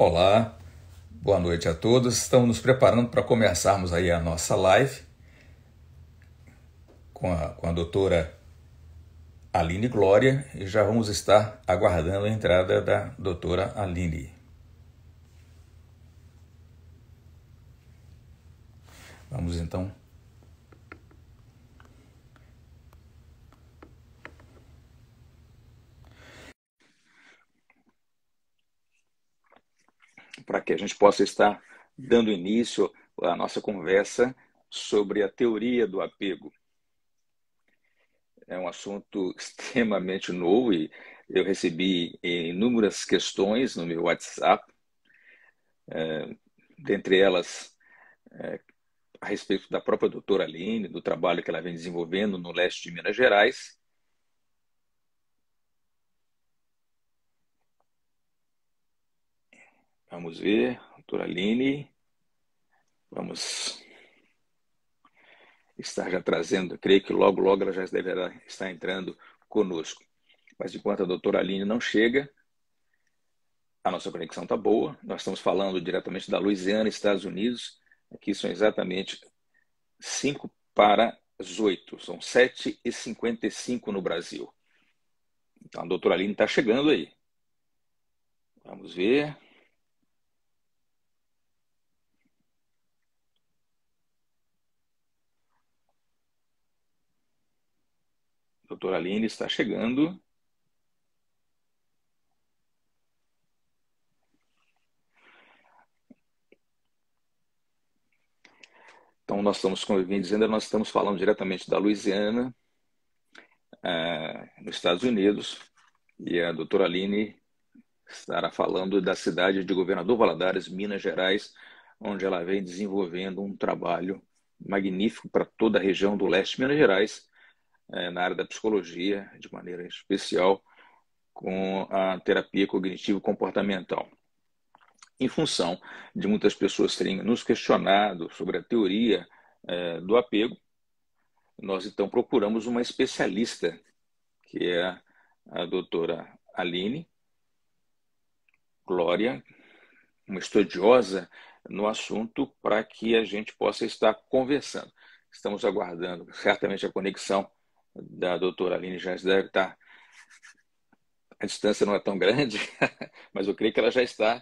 Olá, boa noite a todos. Estamos nos preparando para começarmos aí a nossa live com a doutora Aline Glória e já vamos estar aguardando a entrada da doutora Aline. Vamos então. Para que a gente possa estar dando início à nossa conversa sobre a teoria do apego. É um assunto extremamente novo e eu recebi inúmeras questões no meu WhatsApp, dentre elas a respeito da própria doutora Aline, do trabalho que ela vem desenvolvendo no leste de Minas Gerais. Vamos ver, doutora Aline, vamos estar já trazendo, creio que logo, logo ela já deverá estar entrando conosco. Mas enquanto a doutora Aline não chega, a nossa conexão está boa. Nós estamos falando diretamente da Louisiana, Estados Unidos. Aqui são exatamente 5 para as 8. São 7h55 no Brasil. Então a doutora Aline está chegando aí. Vamos ver. Doutora Aline está chegando. Então, nós estamos, como eu vim dizendo, nós estamos falando diretamente da Louisiana, nos Estados Unidos, e a doutora Aline estará falando da cidade de Governador Valadares, Minas Gerais, onde ela vem desenvolvendo um trabalho magnífico para toda a região do leste de Minas Gerais, na área da psicologia, de maneira especial, com a terapia cognitivo-comportamental. Em função de muitas pessoas terem nos questionado sobre a teoria do apego, nós então procuramos uma especialista, que é a doutora Aline Glória, uma estudiosa no assunto, para que a gente possa estar conversando. Estamos aguardando, certamente a conexão da doutora Aline já deve estar, a distância não é tão grande, mas eu creio que ela já está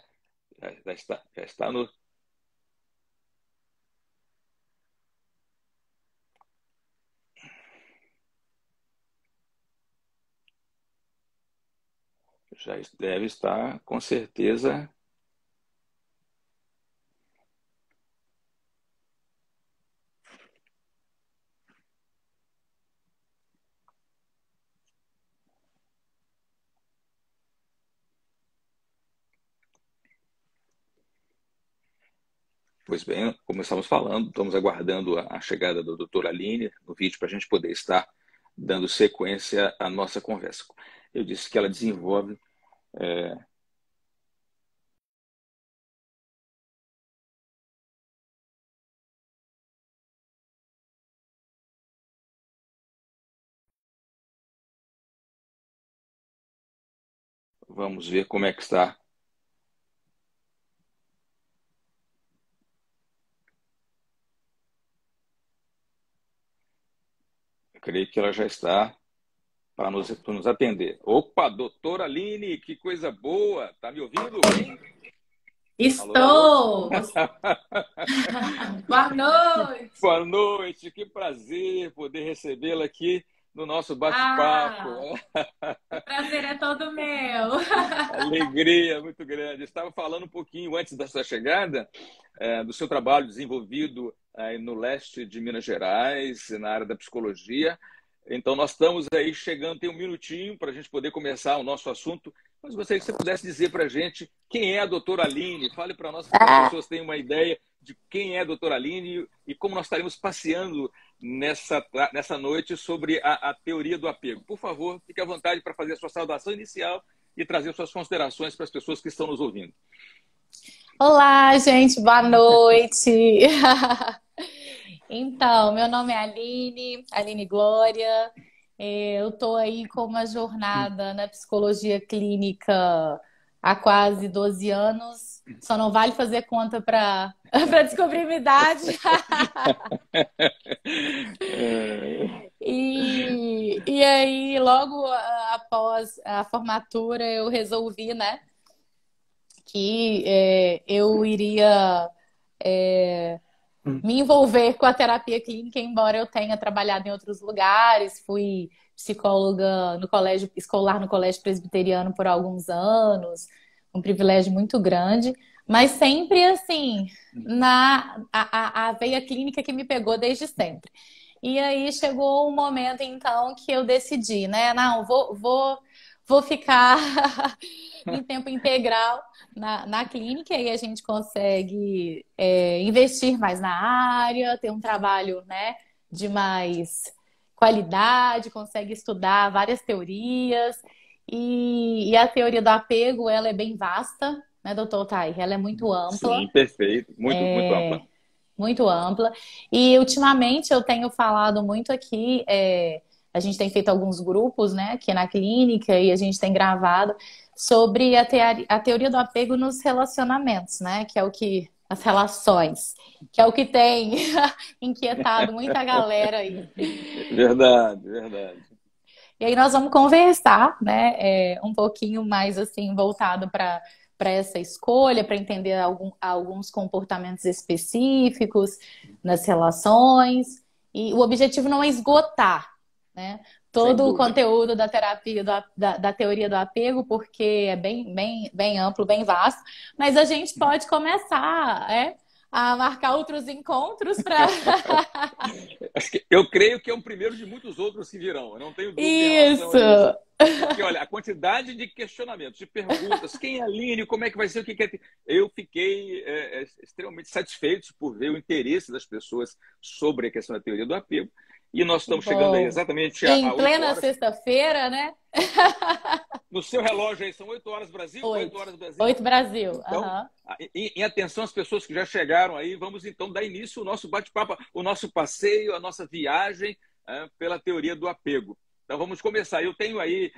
no... Já deve estar, com certeza. Pois bem, como estamos falando, estamos aguardando a chegada da doutora Aline no vídeo para a gente poder estar dando sequência à nossa conversa. Eu disse que ela desenvolve Vamos ver como é que está. Eu creio que ela já está para nos atender. Opa, doutora Aline, que coisa boa! Tá me ouvindo bem? Alô, alô? Estou! Boa noite! Boa noite, que prazer poder recebê-la aqui no nosso bate-papo. Ah, o prazer é todo meu! Alegria muito grande. Estava falando um pouquinho antes da sua chegada, do seu trabalho desenvolvido no leste de Minas Gerais, na área da psicologia. Então, nós estamos aí chegando, tem um minutinho para a gente poder começar o nosso assunto. Mas gostaria que você pudesse dizer para a gente quem é a doutora Aline. Fale para nós, para que as pessoas tenham uma ideia de quem é a doutora Aline e como nós estaremos passeando nessa noite sobre a teoria do apego. Por favor, fique à vontade para fazer a sua saudação inicial e trazer suas considerações para as pessoas que estão nos ouvindo. Olá, gente, boa noite! Então, meu nome é Aline Glória. Eu estou aí com uma jornada na psicologia clínica há quase 12 anos. Só não vale fazer conta para para descobrir minha idade. E aí, logo após a formatura, eu resolvi, né, que eu iria me envolver com a terapia clínica, embora eu tenha trabalhado em outros lugares, fui psicóloga no colégio escolar no colégio presbiteriano por alguns anos, um privilégio muito grande, mas sempre assim, a veia clínica que me pegou desde sempre. E aí chegou um momento, então, que eu decidi, né? Não, vou ficar em tempo integral na clínica e a gente consegue investir mais na área, ter um trabalho, né, de mais qualidade, consegue estudar várias teorias. E a teoria do apego, ela é bem vasta, né, doutor Tai? Ela é muito ampla. Sim, perfeito. Muito ampla. Muito ampla. E ultimamente eu tenho falado muito aqui, a gente tem feito alguns grupos, né, aqui na clínica e a gente tem gravado sobre a teoria do apego nos relacionamentos, né, que é o que as relações, que é o que tem inquietado muita galera aí. Verdade, verdade. E aí nós vamos conversar, né, um pouquinho mais assim voltado para essa escolha, para entender alguns comportamentos específicos nas relações. E o objetivo não é esgotar, né, Sem todo o dúvida. conteúdo da terapia, da teoria do apego, porque é bem amplo, bem vasto, mas a gente pode começar, a marcar outros encontros para. Eu creio que é um primeiro de muitos outros que virão. Eu não tenho dúvida em relação a isso. Isso! Porque, olha, a quantidade de questionamentos, de perguntas, quem é a Aline, como é que vai ser, o que é... Eu fiquei extremamente satisfeito por ver o interesse das pessoas sobre a questão da teoria do apego. E nós Que estamos chegando aí bom! exatamente E em a 8 plena horas. sexta-feira, né? No seu relógio aí são 8 horas Brasil? 8 Oito. horas Brasil? Oito Brasil. Então, Aham. em atenção às pessoas que já chegaram aí, vamos então dar início ao nosso bate-papo, o nosso passeio, a nossa viagem pela teoria do apego. Então vamos começar. Eu tenho aí,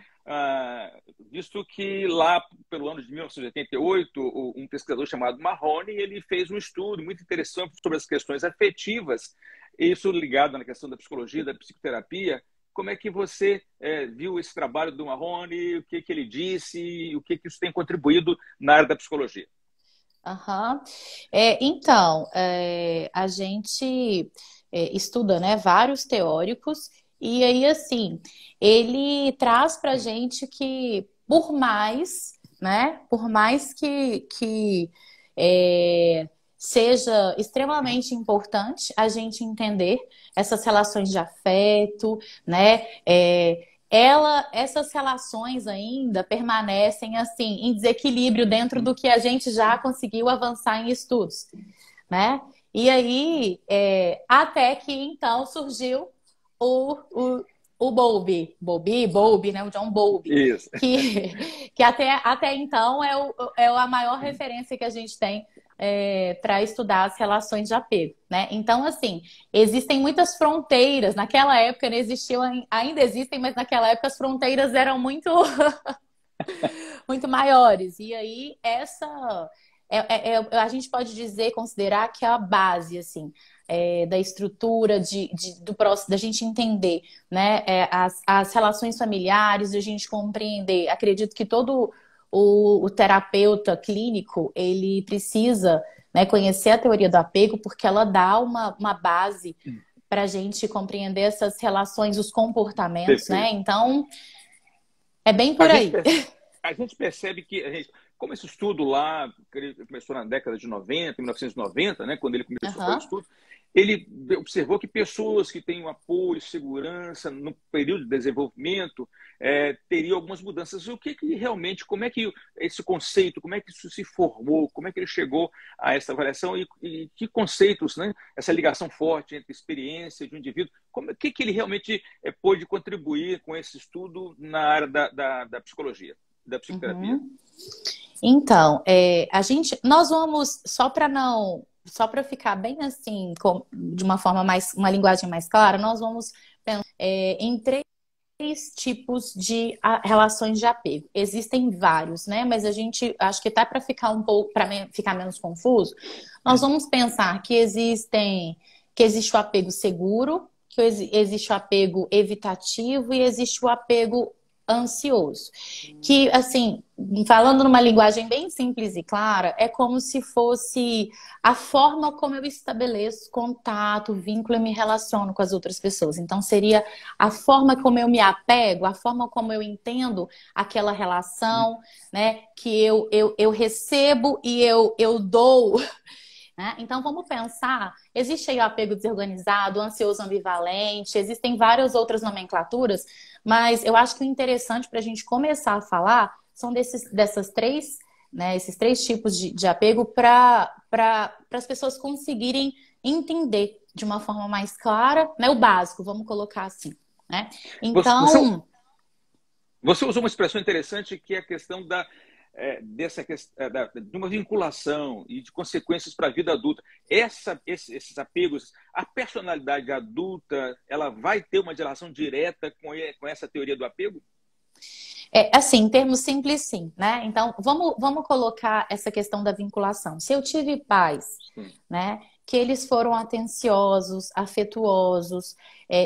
visto que lá pelo ano de 1988, um pesquisador chamado Mahoney, ele fez um estudo muito interessante sobre as questões afetivas, isso ligado na questão da psicologia, da psicoterapia. Como é que você viu esse trabalho do Mahoney, o que ele disse, o que isso tem contribuído na área da psicologia? Aham. Então, a gente estuda, né, vários teóricos, e aí, assim, ele traz pra gente que, por mais que é, seja extremamente importante a gente entender essas relações de afeto, né? Essas relações ainda permanecem assim em desequilíbrio dentro do que a gente já conseguiu avançar em estudos, né? E aí, até que então surgiu o, o, o Bowlby, né? O John Bowlby, Isso. que até então é a maior referência que a gente tem para estudar as relações de apego, né? Então, assim, existem muitas fronteiras. Naquela época não existiam, ainda existem, mas naquela época as fronteiras eram muito, muito maiores. E aí, a gente pode dizer, considerar que é a base, assim, da estrutura do próximo, da gente entender, né, as relações familiares, da gente compreender. Acredito que todo o terapeuta clínico, ele precisa, né, conhecer a teoria do apego, porque ela dá uma base para a gente compreender essas relações, os comportamentos, né? Perfeito. Então, é bem A por gente, aí. perce- a gente percebe que, como esse estudo lá começou na década de 90, 1990, né, quando ele começou a fazer o Aham. estudo, ele observou que pessoas que têm um apoio, segurança no período de desenvolvimento teriam algumas mudanças. O que realmente, como é que esse conceito, como é que isso se formou, como é que ele chegou a essa avaliação e que conceitos, né, essa ligação forte entre experiência de um indivíduo, o que ele realmente pôde contribuir com esse estudo na área da psicologia, da psicoterapia? Uhum. Então, nós vamos, só para ficar bem assim, de uma forma mais, uma linguagem mais clara, nós vamos pensar em três. tipos de relações de apego. Existem vários, né? Mas a gente acho que tá para ficar um pouco, para ficar menos confuso, nós vamos pensar que existe o apego seguro, que existe o apego evitativo e existe o apego ansioso. Que, assim, falando numa linguagem bem simples e clara, é como se fosse a forma como eu estabeleço contato, vínculo e me relaciono com as outras pessoas. Então, seria a forma como eu me apego, a forma como eu entendo aquela relação, né? Que eu recebo e eu dou. Né? Então, vamos pensar, existe aí o apego desorganizado, o ansioso ambivalente, existem várias outras nomenclaturas, mas eu acho que o interessante para a gente começar a falar são dessas três, né, esses três tipos de apego para as pessoas conseguirem entender de uma forma mais clara, né, o básico, vamos colocar assim. Né? Você, Então, você usou uma expressão interessante que é a questão de uma vinculação e de consequências para a vida adulta. Esses apegos, a personalidade adulta, ela vai ter uma relação direta com essa teoria do apego? assim, em termos simples, sim, né? Então, vamos colocar essa questão da vinculação. Se eu tive pais, Sim. né, que eles foram atenciosos, afetuosos,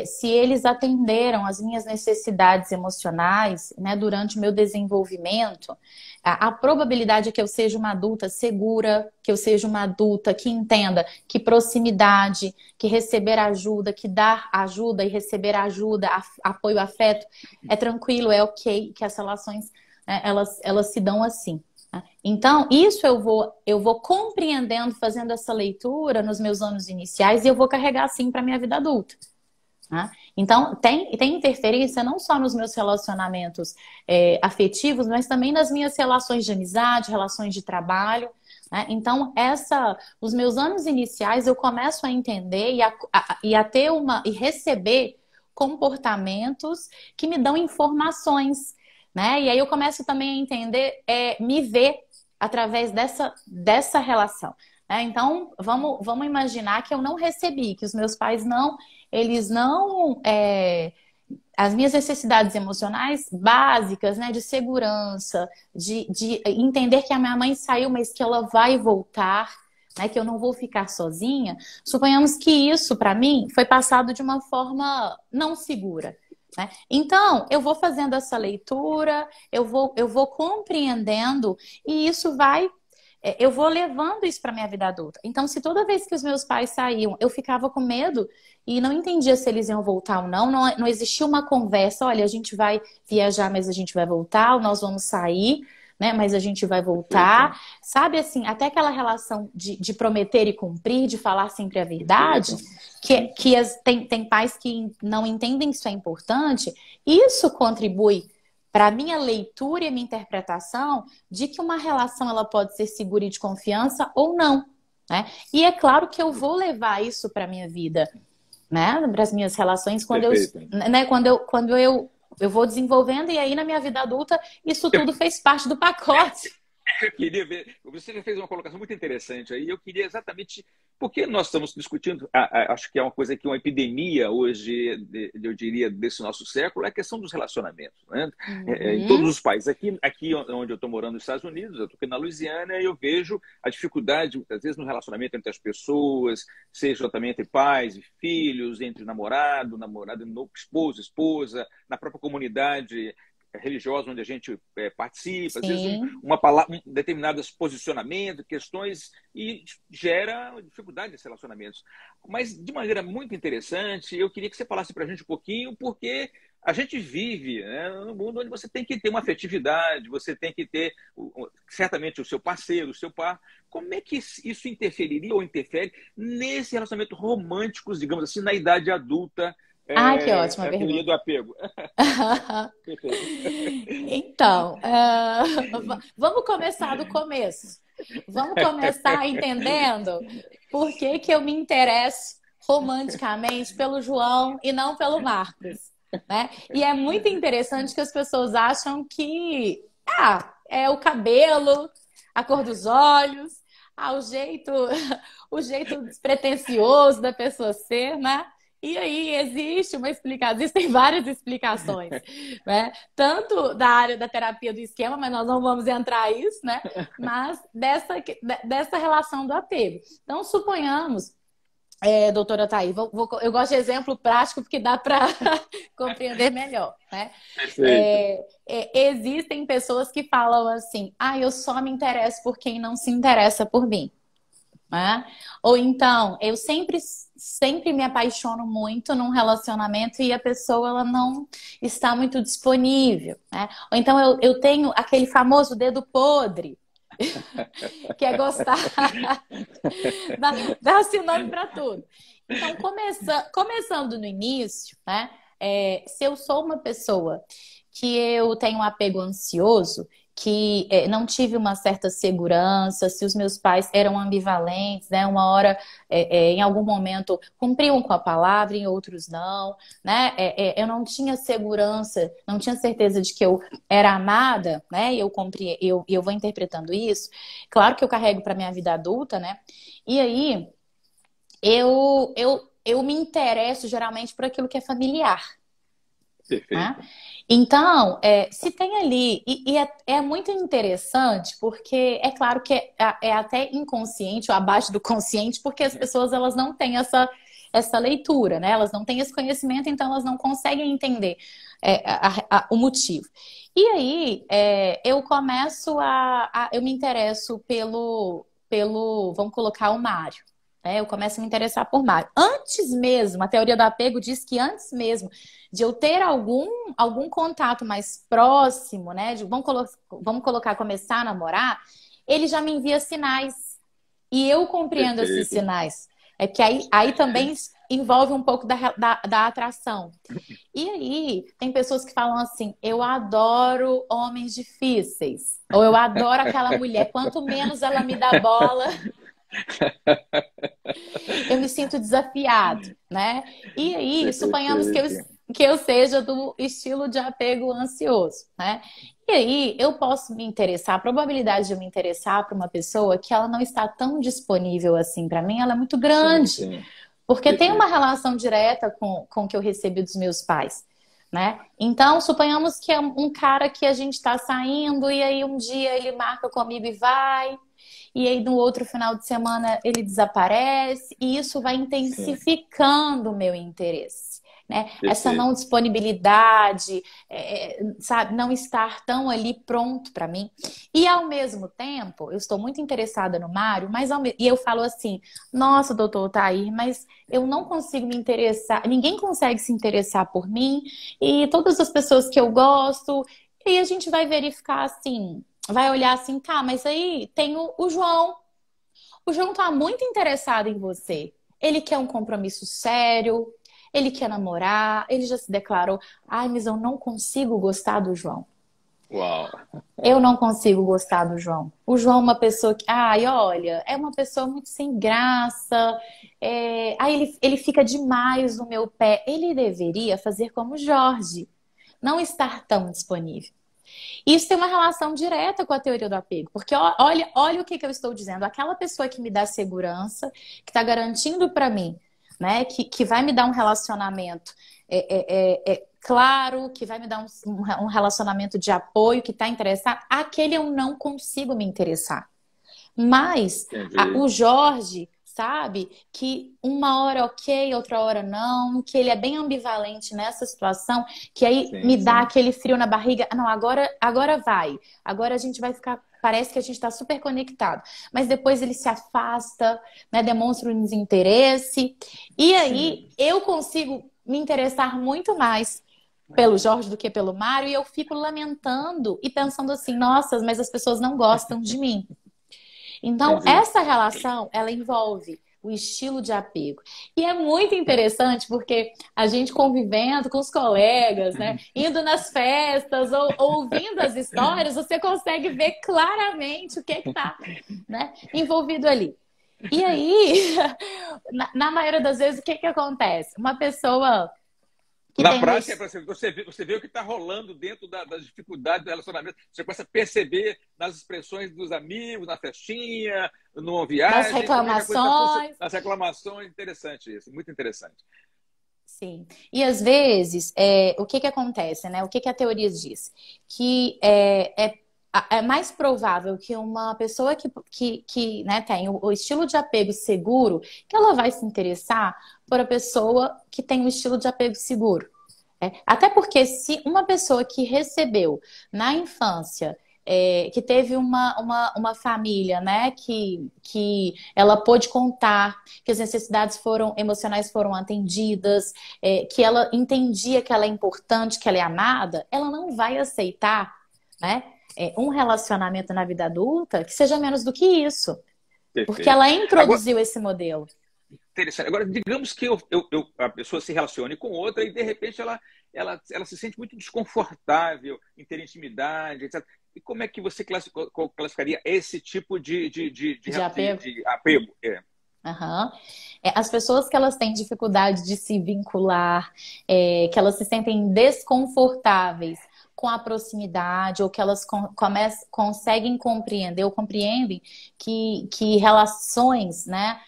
se eles atenderam às minhas necessidades emocionais, né, durante o meu desenvolvimento, a probabilidade é que eu seja uma adulta segura, que eu seja uma adulta que entenda que proximidade, que receber ajuda, que dar ajuda e receber ajuda, apoio, afeto, é tranquilo, é ok, que as relações, né, elas se dão assim. Né? Então, isso eu vou compreendendo, fazendo essa leitura nos meus anos iniciais e eu vou carregar assim para a minha vida adulta. Né? Então, tem interferência não só nos meus relacionamentos afetivos, mas também nas minhas relações de amizade, relações de trabalho. Né? Então, os meus anos iniciais eu começo a entender e a ter e receber comportamentos que me dão informações. Né? E aí eu começo também a entender, me ver através dessa relação. Né? Então, vamos imaginar que eu não recebi, que os meus pais eles não. As minhas necessidades emocionais básicas, né, de segurança, de entender que a minha mãe saiu, mas que ela vai voltar, né, que eu não vou ficar sozinha. Suponhamos que isso, para mim, foi passado de uma forma não segura. Né? Então, eu vou fazendo essa leitura, eu vou compreendendo, e isso eu vou levando isso para minha vida adulta. Então, se toda vez que os meus pais saíam, eu ficava com medo e não entendia se eles iam voltar ou não, não existia uma conversa, olha, a gente vai viajar, mas a gente vai voltar, ou nós vamos sair, né? Mas a gente vai voltar. Sabe assim, até aquela relação de prometer e cumprir, de falar sempre a verdade, tem pais que não entendem que isso é importante, isso contribui para a minha leitura e a minha interpretação de que uma relação ela pode ser segura e de confiança ou não. Né? E é claro que eu vou levar isso para a minha vida, né? Para as minhas relações, quando eu vou desenvolvendo, e aí na minha vida adulta isso tudo fez parte do pacote. Eu queria ver, você já fez uma colocação muito interessante aí, eu queria exatamente, porque nós estamos discutindo, acho que é uma coisa que uma epidemia hoje, eu diria, desse nosso século, é a questão dos relacionamentos. Né? Em todos os países. Aqui onde eu estou morando nos Estados Unidos, eu estou aqui na Louisiana, e eu vejo a dificuldade, muitas vezes, no relacionamento entre as pessoas, seja também entre pais e filhos, entre namorado, esposo, esposa, na própria comunidade religiosa onde a gente participa, às vezes uma palavra, determinados posicionamentos, questões, e gera dificuldade nesses relacionamentos. Mas, de maneira muito interessante, eu queria que você falasse para a gente um pouquinho, porque a gente vive, né, num mundo onde você tem que ter uma afetividade, você tem que ter, certamente, o seu parceiro, o seu par. Como é que isso interferiria ou interfere nesse relacionamento romântico, digamos assim, na idade adulta, Ah, que ótima a teoria pergunta. do apego? Então, vamos começar do começo. Vamos começar entendendo por que eu me interesso romanticamente pelo João e não pelo Marcos. Né? E é muito interessante que as pessoas acham que é o cabelo, a cor dos olhos, o jeito despretensioso da pessoa ser, né? E aí existe uma explicação, existem várias explicações, né? Tanto da área da terapia do esquema, mas nós não vamos entrar nisso, né? Mas dessa relação do apego. Então, suponhamos, doutora Thaís, eu gosto de exemplo prático porque dá para compreender melhor, né? Perfeito. Existem pessoas que falam assim, eu só me interesso por quem não se interessa por mim. Né? Ou então, eu sempre me apaixono muito num relacionamento e a pessoa ela não está muito disponível. Né? Ou então eu tenho aquele famoso dedo podre, que é gostar, dá sinônimo para tudo. Então, começando no início, né? Se eu sou uma pessoa que eu tenho um apego ansioso, que não tive uma certa segurança, se os meus pais eram ambivalentes, né? Uma hora, em algum momento, cumpriam com a palavra, em outros não, né? Eu não tinha segurança, não tinha certeza de que eu era amada, né? E eu vou interpretando isso. Claro que eu carrego para minha vida adulta, né? E aí, eu me interesso geralmente por aquilo que é familiar. Né? Perfeito. Então, se tem ali, é muito interessante, porque é claro que é até inconsciente ou abaixo do consciente, porque as pessoas elas não têm essa leitura, né? Elas não têm esse conhecimento, então elas não conseguem entender o motivo. E aí, eu me interesso vamos colocar o Mário. Eu começo a me interessar por Mário. Antes mesmo, a teoria do apego diz que antes mesmo de eu ter algum contato mais próximo, né? Vamos colocar, começar a namorar, ele já me envia sinais. E eu compreendo esses Perfeito. sinais. É que aí também envolve um pouco da atração. E aí, tem pessoas que falam assim: eu adoro homens difíceis. Ou eu adoro aquela mulher. Quanto menos ela me dá bola, eu me sinto desafiado, né? E aí, suponhamos Perfeito. que eu seja do estilo de apego ansioso, né? E aí, eu posso me interessar, a probabilidade de eu me interessar por uma pessoa que ela não está tão disponível assim para mim, ela é muito Sim, grande, sim. porque tem uma Perfeito. relação direta com o que eu recebi dos meus pais. Né? Então, suponhamos que é um cara que a gente está saindo e aí um dia ele marca comigo e vai, e aí no outro final de semana ele desaparece, e isso vai Sim, intensificando o meu interesse. Né? Essa não perfeito. disponibilidade, sabe, não estar tão ali pronto para mim. E ao mesmo tempo, eu estou muito interessada no Mário, e eu falo assim: nossa, doutor Otair, mas eu não consigo me interessar, ninguém consegue se interessar por mim, e todas as pessoas que eu gosto, e aí a gente vai verificar assim, vai olhar assim, tá, mas aí tem o João. O João tá muito interessado em você. Ele quer um compromisso sério, ele quer namorar, ele já se declarou: ai, mas eu não consigo gostar do João. Uau. Eu não consigo gostar do João. O João é uma pessoa que, ai, olha, é uma pessoa muito sem graça. Aí ele fica demais no meu pé. Ele deveria fazer como o Jorge, não estar tão disponível. Isso tem uma relação direta com a teoria do apego, porque olha o que eu estou dizendo. Aquela pessoa que me dá segurança, que está garantindo para mim, né, que vai me dar um relacionamento claro, que vai me dar um relacionamento de apoio, que está interessado, aquele eu não consigo me interessar. Mas Entendi. o Jorge, sabe, que uma hora ok, outra hora não, que ele é bem ambivalente nessa situação, que aí Sim, me dá sim. aquele frio na barriga. Não, agora vai. Agora a gente vai ficar. Parece que a gente está super conectado. Mas depois ele se afasta, né, demonstra um desinteresse. E aí Sim, eu consigo me interessar muito mais pelo Jorge do que pelo Mário, e eu fico lamentando e pensando assim: nossa, mas as pessoas não gostam de mim. Então, entendi. essa relação, ela envolve o estilo de apego. E é muito interessante porque a gente convivendo com os colegas, né, indo nas festas ou ouvindo as histórias, você consegue ver claramente o que está, né, envolvido ali. E aí, na maioria das vezes, o que que acontece? Uma pessoa que Na tem um... prática, você vê o que está rolando dentro das dificuldades do relacionamento. Você começa a perceber nas expressões dos amigos, na festinha, numa das viagem, como é que a coisa está funcionando, reclamações. nas reclamações. Interessante isso, muito interessante. Sim. E às vezes, o que que acontece, né? O que que a teoria diz? Que é mais provável que uma pessoa né, tem o estilo de apego seguro, que ela vai se interessar por a pessoa que tem o estilo de apego seguro. Até porque se uma pessoa que recebeu na infância, que teve uma família, né, que ela pôde contar, que as necessidades emocionais foram atendidas, que ela entendia que ela é importante, que ela é amada, ela não vai aceitar, né, um relacionamento na vida adulta que seja menos do que isso, porque Perfeito. ela Agora, introduziu esse modelo. interessante. Agora, digamos que a pessoa se relacione com outra e, de repente, ela se sente muito desconfortável em ter intimidade, etc. E como é que você classificaria esse tipo De apego. de apego? Aham. As pessoas que elas têm dificuldade de se vincular, que elas se sentem desconfortáveis com a proximidade, ou que elas conseguem compreender ou compreendem que relações, né,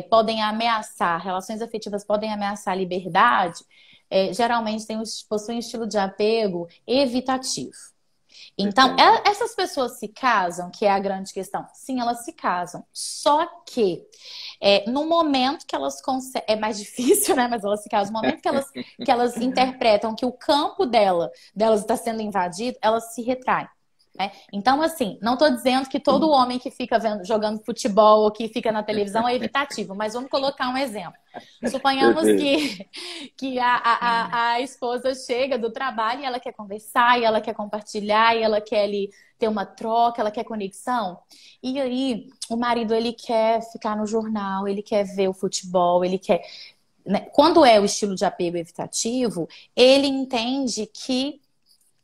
podem ameaçar, relações afetivas podem ameaçar a liberdade, geralmente possuem um estilo de apego evitativo. Então, Perfeito. essas pessoas se casam, que é a grande questão. Sim, elas se casam. Só que no momento que elas conseguem. É mais difícil, né? Mas elas se casam. No momento que elas interpretam que o campo delas está sendo invadido, elas se retraem. Né? Então, assim, não estou dizendo que todo homem que fica jogando futebol ou que fica na televisão é evitativo, mas vamos colocar um exemplo. Suponhamos Perfeito. que a esposa chega do trabalho e ela quer conversar, e ela quer compartilhar, e ela quer ali ter uma troca, ela quer conexão. E aí, o marido, ele quer ficar no jornal, ele quer ver o futebol, ele quer... Né? Quando é o estilo de apego evitativo, ele entende que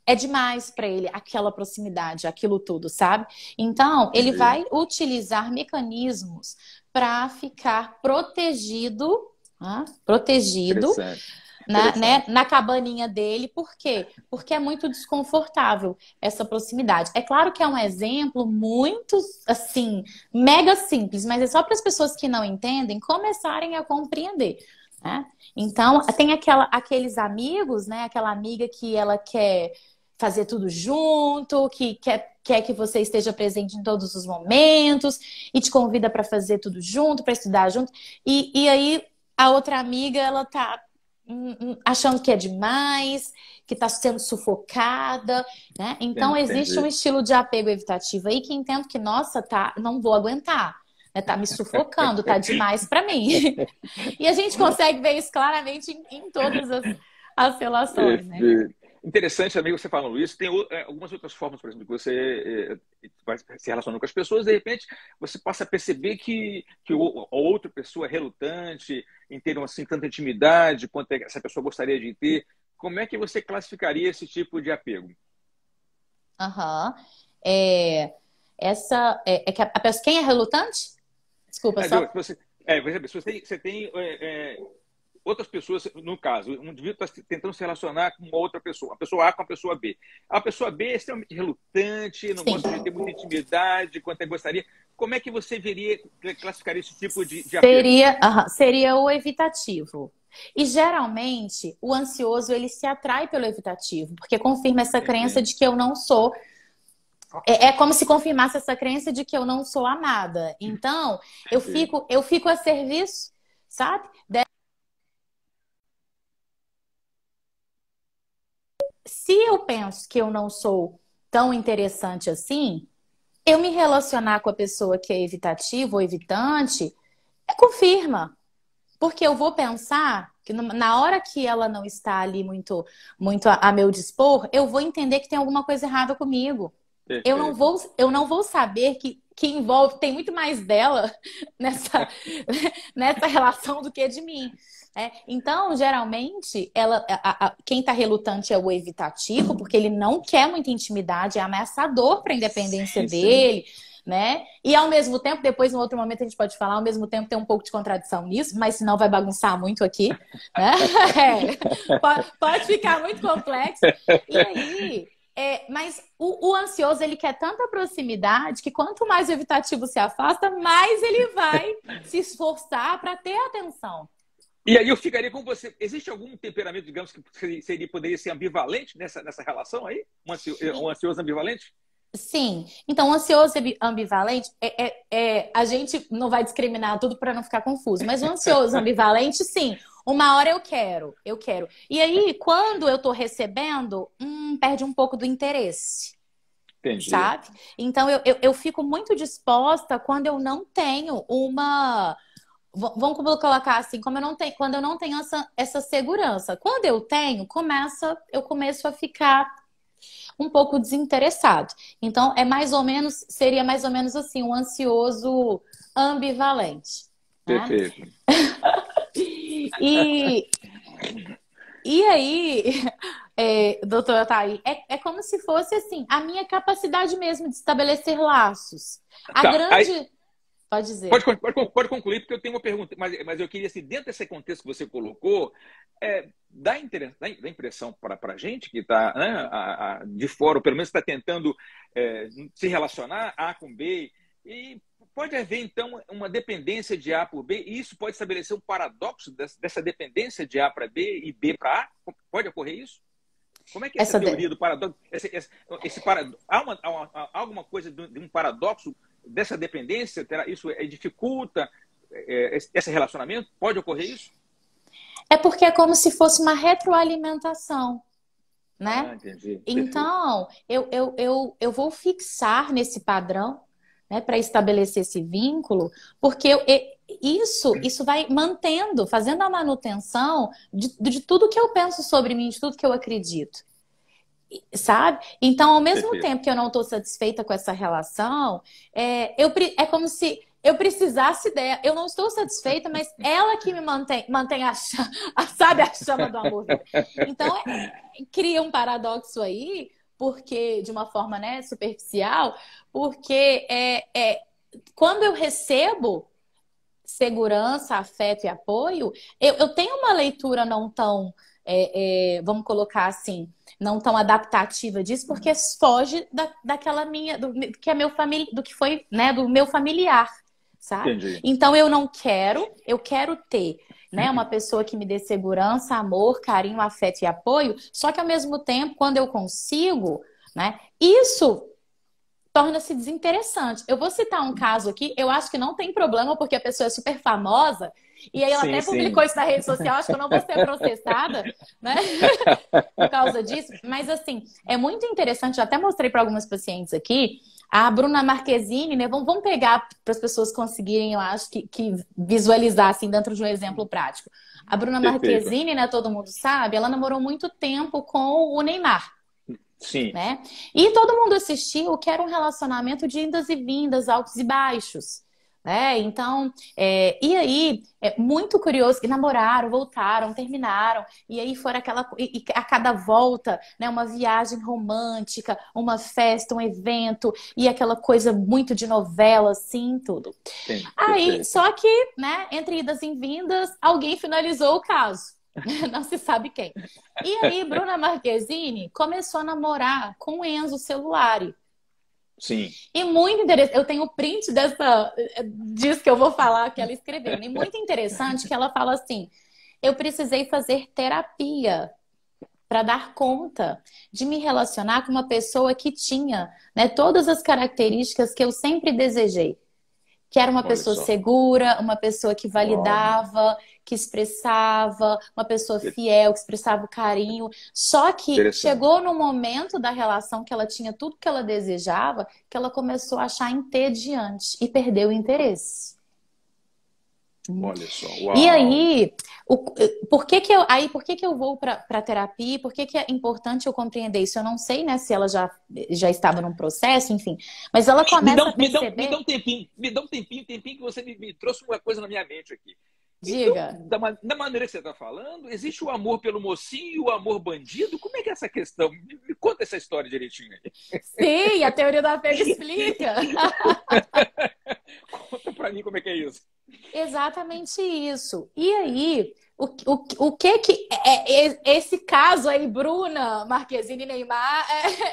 é demais para ele aquela proximidade, aquilo tudo, sabe? Então, ele Entendi. vai utilizar mecanismos para ficar protegido, protegido Interessante. né, Interessante. na cabaninha dele. Por quê? Porque é muito desconfortável essa proximidade. É claro que é um exemplo muito, assim, mega simples, mas é só para as pessoas que não entendem começarem a compreender. Né? Então, tem aqueles amigos, né? Aquela amiga que ela quer fazer tudo junto, que quer que você esteja presente em todos os momentos e te convida para fazer tudo junto, para estudar junto. E aí a outra amiga, ela tá achando que é demais, que está sendo sufocada, né? Então existe um Entendi. estilo de apego evitativo aí que entendo que, nossa, tá, não vou aguentar, né? Tá me sufocando, tá demais para mim. E a gente consegue ver isso claramente em todas as relações, né? Perfeito. Interessante também você falando isso. Tem algumas outras formas, por exemplo, que você vai se relacionando com as pessoas, de repente você passa a perceber que a outra pessoa é relutante em ter assim, tanta intimidade quanto essa pessoa gostaria de ter. Como é que você classificaria esse tipo de apego? Aham. É, é que a pessoa, quem é relutante? Desculpa, Digo, só. por exemplo, se você tem outras pessoas, no caso, um indivíduo está tentando se relacionar com outra pessoa, a pessoa A com a pessoa B. A pessoa B é extremamente relutante, não Sim. gosta de ter muita intimidade quanto gostaria. Como é que você classificaria esse tipo de apego? Seria o evitativo. E geralmente o ansioso ele se atrai pelo evitativo, porque confirma essa crença Perfeito. de que eu não sou. É como se confirmasse essa crença de que eu não sou amada. Então, Perfeito. eu fico a serviço, sabe? Se eu penso que eu não sou tão interessante assim, eu me relacionar com a pessoa que é evitativa ou evitante, confirma. Porque eu vou pensar que na hora que ela não está ali muito a meu dispor, eu vou entender que tem alguma coisa errada comigo. Perfeito. Eu não vou saber que envolve, tem muito mais dela nessa, nessa relação do que de mim. Então, geralmente, quem está relutante é o evitativo, porque ele não quer muita intimidade, é ameaçador para a independência Sim, sim. dele, né? E ao mesmo tempo, depois, em outro momento, a gente pode falar, ao mesmo tempo tem um pouco de contradição nisso, mas senão vai bagunçar muito aqui, né? Pode ficar muito complexo. E aí. Mas o ansioso, ele quer tanta proximidade que quanto mais o evitativo se afasta, mais ele vai se esforçar para ter atenção. E aí eu ficaria com você. Existe algum temperamento, digamos, que poderia ser ambivalente nessa relação aí? Um ansioso ambivalente? Sim. Então, ansioso e ambivalente, a gente não vai discriminar tudo para não ficar confuso, mas o ansioso ambivalente, sim. Uma hora eu quero, eu quero. E aí, quando eu tô recebendo, perde um pouco do interesse, Entendi. sabe? Então, eu fico muito disposta quando eu não tenho uma. Vamos colocar assim, como eu não tenho, quando eu não tenho essa segurança. Quando eu tenho, eu começo a ficar um pouco desinteressado. Então, seria mais ou menos assim, um ansioso ambivalente, né? Perfeito. E, e aí, doutora Thaí, é como se fosse assim, a minha capacidade mesmo de estabelecer laços. A Tá, aí, grande. Pode dizer. pode concluir, porque eu tenho uma pergunta, mas eu queria, assim, dentro desse contexto que você colocou, dá impressão para a gente que está, né, de fora, ou pelo menos está tentando se relacionar A com B, e pode haver, então, uma dependência de A por B, e isso pode estabelecer um paradoxo dessa dependência de A para B e B para A? Pode ocorrer isso? Como é que é essa teoria do paradoxo? Há alguma coisa de um paradoxo dessa dependência? Isso dificulta esse relacionamento? Pode ocorrer isso? É porque é como se fosse uma retroalimentação, né? Entendi. Perfeito. Então, eu vou fixar nesse padrão, né, para estabelecer esse vínculo, porque isso vai mantendo, fazendo a manutenção de tudo que eu penso sobre mim, de tudo que eu acredito. Sabe? Então, ao mesmo Perfeito. tempo que eu não estou satisfeita com essa relação, é como se eu precisasse dela. Eu não estou satisfeita, mas ela que me mantém sabe, a chama do amor. Então, cria um paradoxo aí, porque, de uma forma, né, superficial, porque quando eu recebo segurança, afeto e apoio, eu tenho uma leitura não tão, vamos colocar assim, não tão adaptativa disso, porque foge daquela minha, que é meu do que foi, né, do meu familiar, sabe? Entendi. Então eu quero ter, né, uma pessoa que me dê segurança, amor, carinho, afeto e apoio, só que ao mesmo tempo, quando eu consigo, né, isso torna-se desinteressante. Eu vou citar um caso aqui, eu acho que não tem problema, porque a pessoa é super famosa, e aí ela Sim, até sim. publicou isso na rede social, acho que eu não vou ser processada, né? Por causa disso. Mas assim, é muito interessante, eu até mostrei para algumas pacientes aqui, a Bruna Marquezine, né? Vamos pegar para as pessoas conseguirem, eu acho, que visualizar assim dentro de um exemplo prático. A Bruna Perfeito. Marquezine, né, todo mundo sabe, ela namorou muito tempo com o Neymar. Sim. Né? E todo mundo assistiu que era um relacionamento de indas e vindas, altos e baixos. Né? Então, e aí, é muito curioso que namoraram, voltaram, terminaram, e aí foram e a cada volta, né, uma viagem romântica, uma festa, um evento, e aquela coisa muito de novela, assim, tudo. Sim. Aí, Perfeito. só que, né, entre idas e vindas, alguém finalizou o caso. Não se sabe quem. E aí, Bruna Marquezine começou a namorar com o Enzo Celulari. Sim. E muito interessante, eu tenho o print disso que eu vou falar que ela escreveu. E muito interessante que ela fala assim: eu precisei fazer terapia para dar conta de me relacionar com uma pessoa que tinha, né, todas as características que eu sempre desejei. Que era uma Olha pessoa só. segura, uma pessoa que Uau. validava, que expressava, uma pessoa fiel, que expressava o carinho. Só que Interessante. chegou no momento da relação que ela tinha tudo que ela desejava, que ela começou a achar entediante e perdeu o interesse. Olha só. E Uau. aí, por que que eu vou para terapia? Por que que é importante eu compreender isso? Eu não sei, né, se ela já estava num processo, enfim. Mas ela começa a Me dá perceber. um tempinho, tempinho que você me trouxe uma coisa na minha mente aqui. Então, Diga. da maneira que você está falando, existe o amor pelo mocinho e o amor bandido? Como é que é essa questão? Me conta essa história direitinho aí. Sim, a teoria do apego explica. Conta pra mim como é que é isso. Exatamente isso. E aí, o que esse caso aí, Bruna Marquezine e Neymar,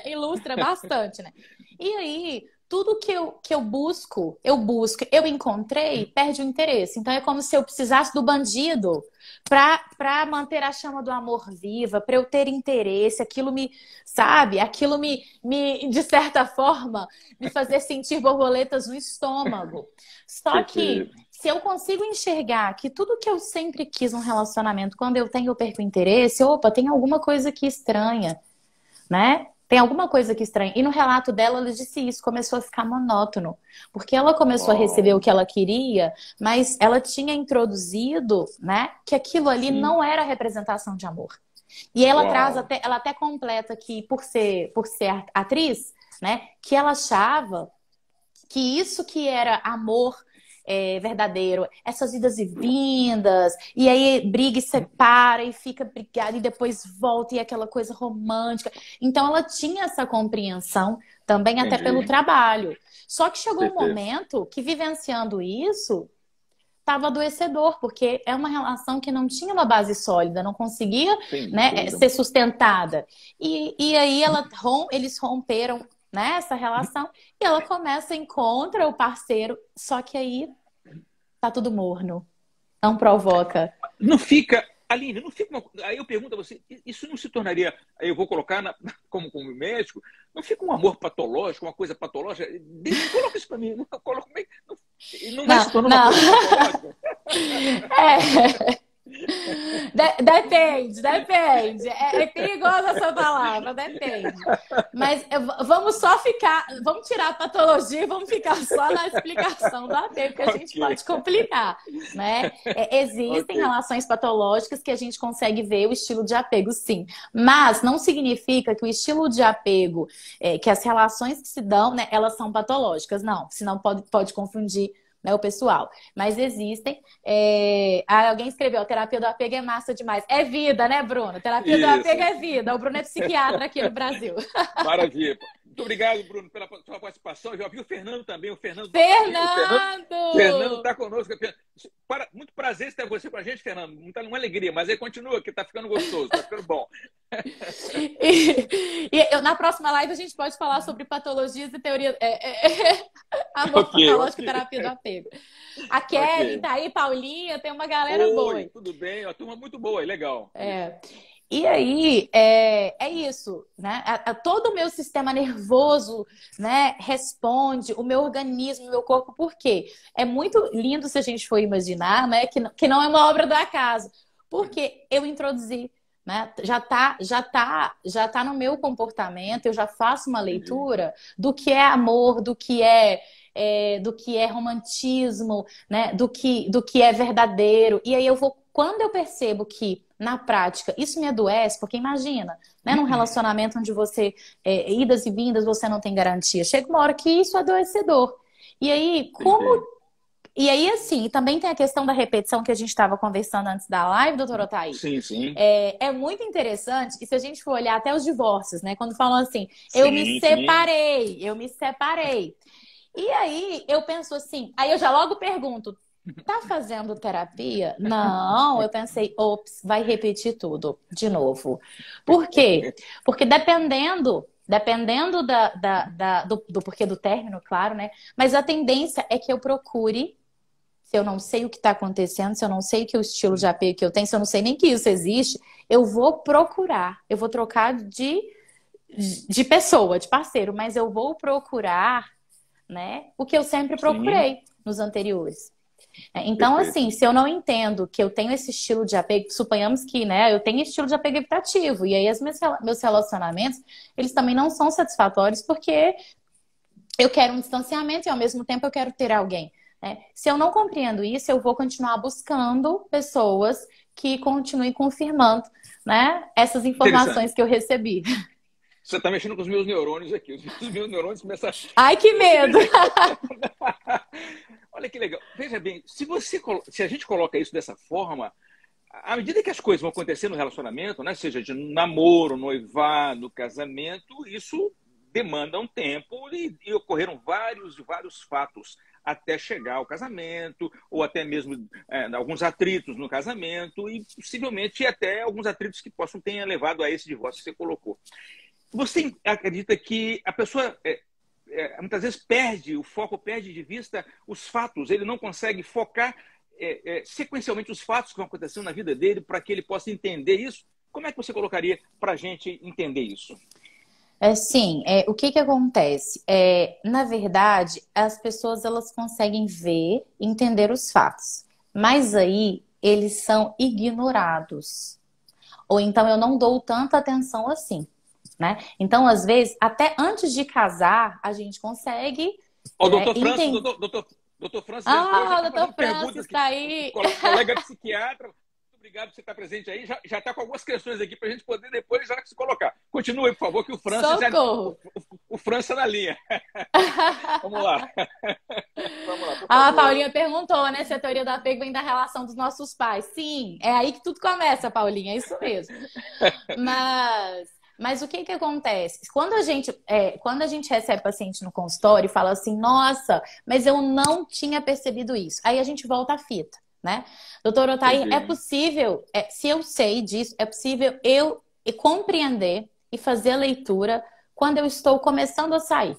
ilustra bastante, né? E aí, tudo que eu busco, eu encontrei, perde o interesse. Então é como se eu precisasse do bandido para manter a chama do amor viva, para eu ter interesse, aquilo me, sabe? Aquilo de certa forma, me fazer sentir borboletas no estômago. Só que Perfeito. se eu consigo enxergar que tudo que eu sempre quis num relacionamento, quando eu tenho, eu perco o interesse, opa, tem alguma coisa aqui estranha, né? Tem alguma coisa que estranha. E no relato dela, ela disse isso, começou a ficar monótono. Porque ela começou a receber o Uau. que ela queria, mas ela tinha introduzido, né, que aquilo ali Sim. não era representação de amor. E ela traz Uau. até, ela até completa que por ser atriz, né, que ela achava que isso que era amor verdadeiro, essas idas e vindas, e aí briga e separa e fica brigada e depois volta e é aquela coisa romântica. Então ela tinha essa compreensão também até pelo Entendi. trabalho. Só que chegou um Perfeito. momento que vivenciando isso estava adoecedor, porque é uma relação que não tinha uma base sólida, não conseguia, Sem né, dúvida. ser sustentada. E aí eles romperam, né, essa relação e ela começa, encontra o parceiro, só que aí tá tudo morno, não provoca. Não fica, Aline, não fica aí eu pergunto a você, isso não se tornaria, aí eu vou colocar como médico, não fica um amor patológico, uma coisa patológica? Coloca isso para mim, não, coloca, não vai Não, se tornar uma não. coisa patológica? É. Depende. É perigosa essa palavra, depende. Mas vamos tirar a patologia e vamos ficar só na explicação do apego, que a gente Ok, pode complicar, né? Existem ok. relações patológicas que a gente consegue ver o estilo de apego, sim. Mas não significa que o estilo de apego, que as relações que se dão, né, elas são patológicas, não. Senão pode confundir, né, o pessoal. Mas existem. Alguém escreveu, terapia do apego é massa demais. É vida, né, Bruno? Terapia do apego Isso, é vida. O Bruno é psiquiatra aqui no Brasil. maravilha. Muito obrigado, Bruno, pela sua participação. Já vi o Fernando também, o Fernando, nosso amigo, o Fernando Fernando! está conosco. Muito prazer ter você com a gente, Fernando. Não está numa alegria, mas aí continua, que está ficando gostoso, está ficando bom. Na próxima live a gente pode falar sobre patologias e teoria. Amor Ok, patológico ok, e terapia do apego. A ok. Kelly tá aí, Paulinha, tem uma galera boa. Oi, tudo bem? Uma turma muito boa, legal. Isso. É. E aí, é isso, né? Todo o meu sistema nervoso, né, responde, o meu organismo, o meu corpo, por quê? É muito lindo se a gente for imaginar, né, que não é uma obra do acaso, porque eu introduzi, né? Já tá no meu comportamento, eu já faço uma Entendi. leitura do que é amor, do que é romantismo, né? Do que é verdadeiro. E aí quando eu percebo que na prática isso me adoece, porque imagina, né, num relacionamento onde você idas e vindas, você não tem garantia. Chega uma hora que isso é adoecedor. E aí, Entendi. assim, também tem a questão da repetição que a gente estava conversando antes da live, doutora Otaí. Sim, sim. É muito interessante, e se a gente for olhar até os divórcios, né? Quando falam assim, Sim, sim. eu me separei. E aí eu penso assim, aí eu já logo pergunto, tá fazendo terapia? Não, eu pensei, ops, vai repetir tudo de novo. Por quê? Porque dependendo do porquê do término, claro, né? Mas a tendência é que eu procure, se eu não sei o que está acontecendo, se eu não sei que o estilo de apego que eu tenho, se eu não sei nem que isso existe, eu vou procurar, eu vou trocar de pessoa, de parceiro, mas eu vou procurar, né, o que eu sempre Sim, procurei nos anteriores. Então, perfeito. assim, se eu não entendo que eu tenho esse estilo de apego, suponhamos que, né, eu tenho estilo de apego evitativo, e aí meus relacionamentos, eles também não são satisfatórios porque eu quero um distanciamento e ao mesmo tempo eu quero ter alguém, né? Se eu não compreendo isso, eu vou continuar buscando pessoas que continuem confirmando, né, essas Interessante. informações que eu recebi. Você está mexendo com os meus neurônios aqui. Os meus neurônios começam a... Ai, que Você medo! veja... Olha que legal. Veja bem, se a gente coloca isso dessa forma, à medida que as coisas vão acontecer no relacionamento, né, seja de namoro, noivado, casamento, isso demanda um tempo e ocorreram vários e vários fatos até chegar ao casamento, ou até mesmo alguns atritos no casamento, e possivelmente até alguns atritos que possam ter levado a esse divórcio que você colocou. Você acredita que a pessoa muitas vezes perde o foco, perde de vista os fatos. Ele não consegue focar sequencialmente os fatos que vão acontecendo na vida dele para que ele possa entender isso. Como é que você colocaria para a gente entender isso? Sim, o que que acontece? Na verdade, as pessoas elas conseguem ver, entender os fatos, mas aí eles são ignorados. Ou então eu não dou tanta atenção assim, né? Então, às vezes, até antes de casar, a gente consegue O doutor Francis, entender. doutor Francis entrou, já Ah, o está doutor fazendo perguntas Francis aqui. está aí. Colega psiquiatra, muito obrigado por você estar presente aí. Já está com algumas questões aqui para a gente poder depois já se colocar. Continue, por favor, que o Francis Socorro! o Francis na linha. Vamos lá. Vamos lá, por A favor. Paulinha perguntou, né, se a teoria do apego vem da relação dos nossos pais. Sim, é aí que tudo começa, Paulinha, é isso mesmo. Mas o que que acontece? Quando a gente recebe paciente no consultório e fala assim, nossa, mas eu não tinha percebido isso. Aí a gente volta à fita, né? Doutor Otair, é Entendi. possível, se eu sei disso, é possível eu compreender e fazer a leitura quando eu estou começando a sair.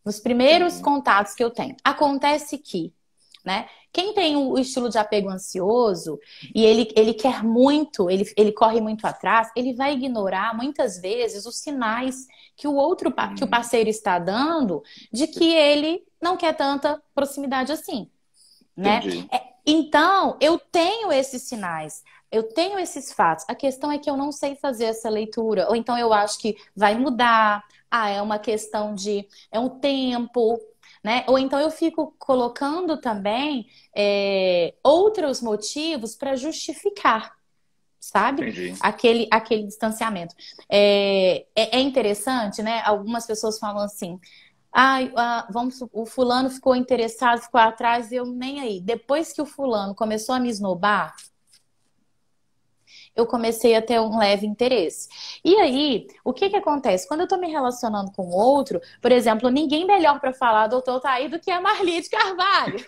Nos primeiros Entendi. contatos que eu tenho. Acontece que, né? Quem tem o estilo de apego ansioso e ele quer muito, ele corre muito atrás, ele vai ignorar muitas vezes os sinais que que o parceiro está dando de que ele não quer tanta proximidade assim, né? Entendi. Então, eu tenho esses sinais, eu tenho esses fatos. A questão é que eu não sei fazer essa leitura, ou então eu acho que vai mudar. Ah, é uma questão de é um tempo, né? Ou então eu fico colocando também outros motivos para justificar, sabe? Entendi. Aquele distanciamento. É interessante, né? Algumas pessoas falam assim. O fulano ficou interessado, ficou atrás, eu nem aí. Depois que o fulano começou a me esnobar, eu comecei a ter um leve interesse. E aí, o que que acontece? Quando eu tô me relacionando com outro, por exemplo, ninguém melhor para falar doutor tá aí do que a Marli de Carvalho,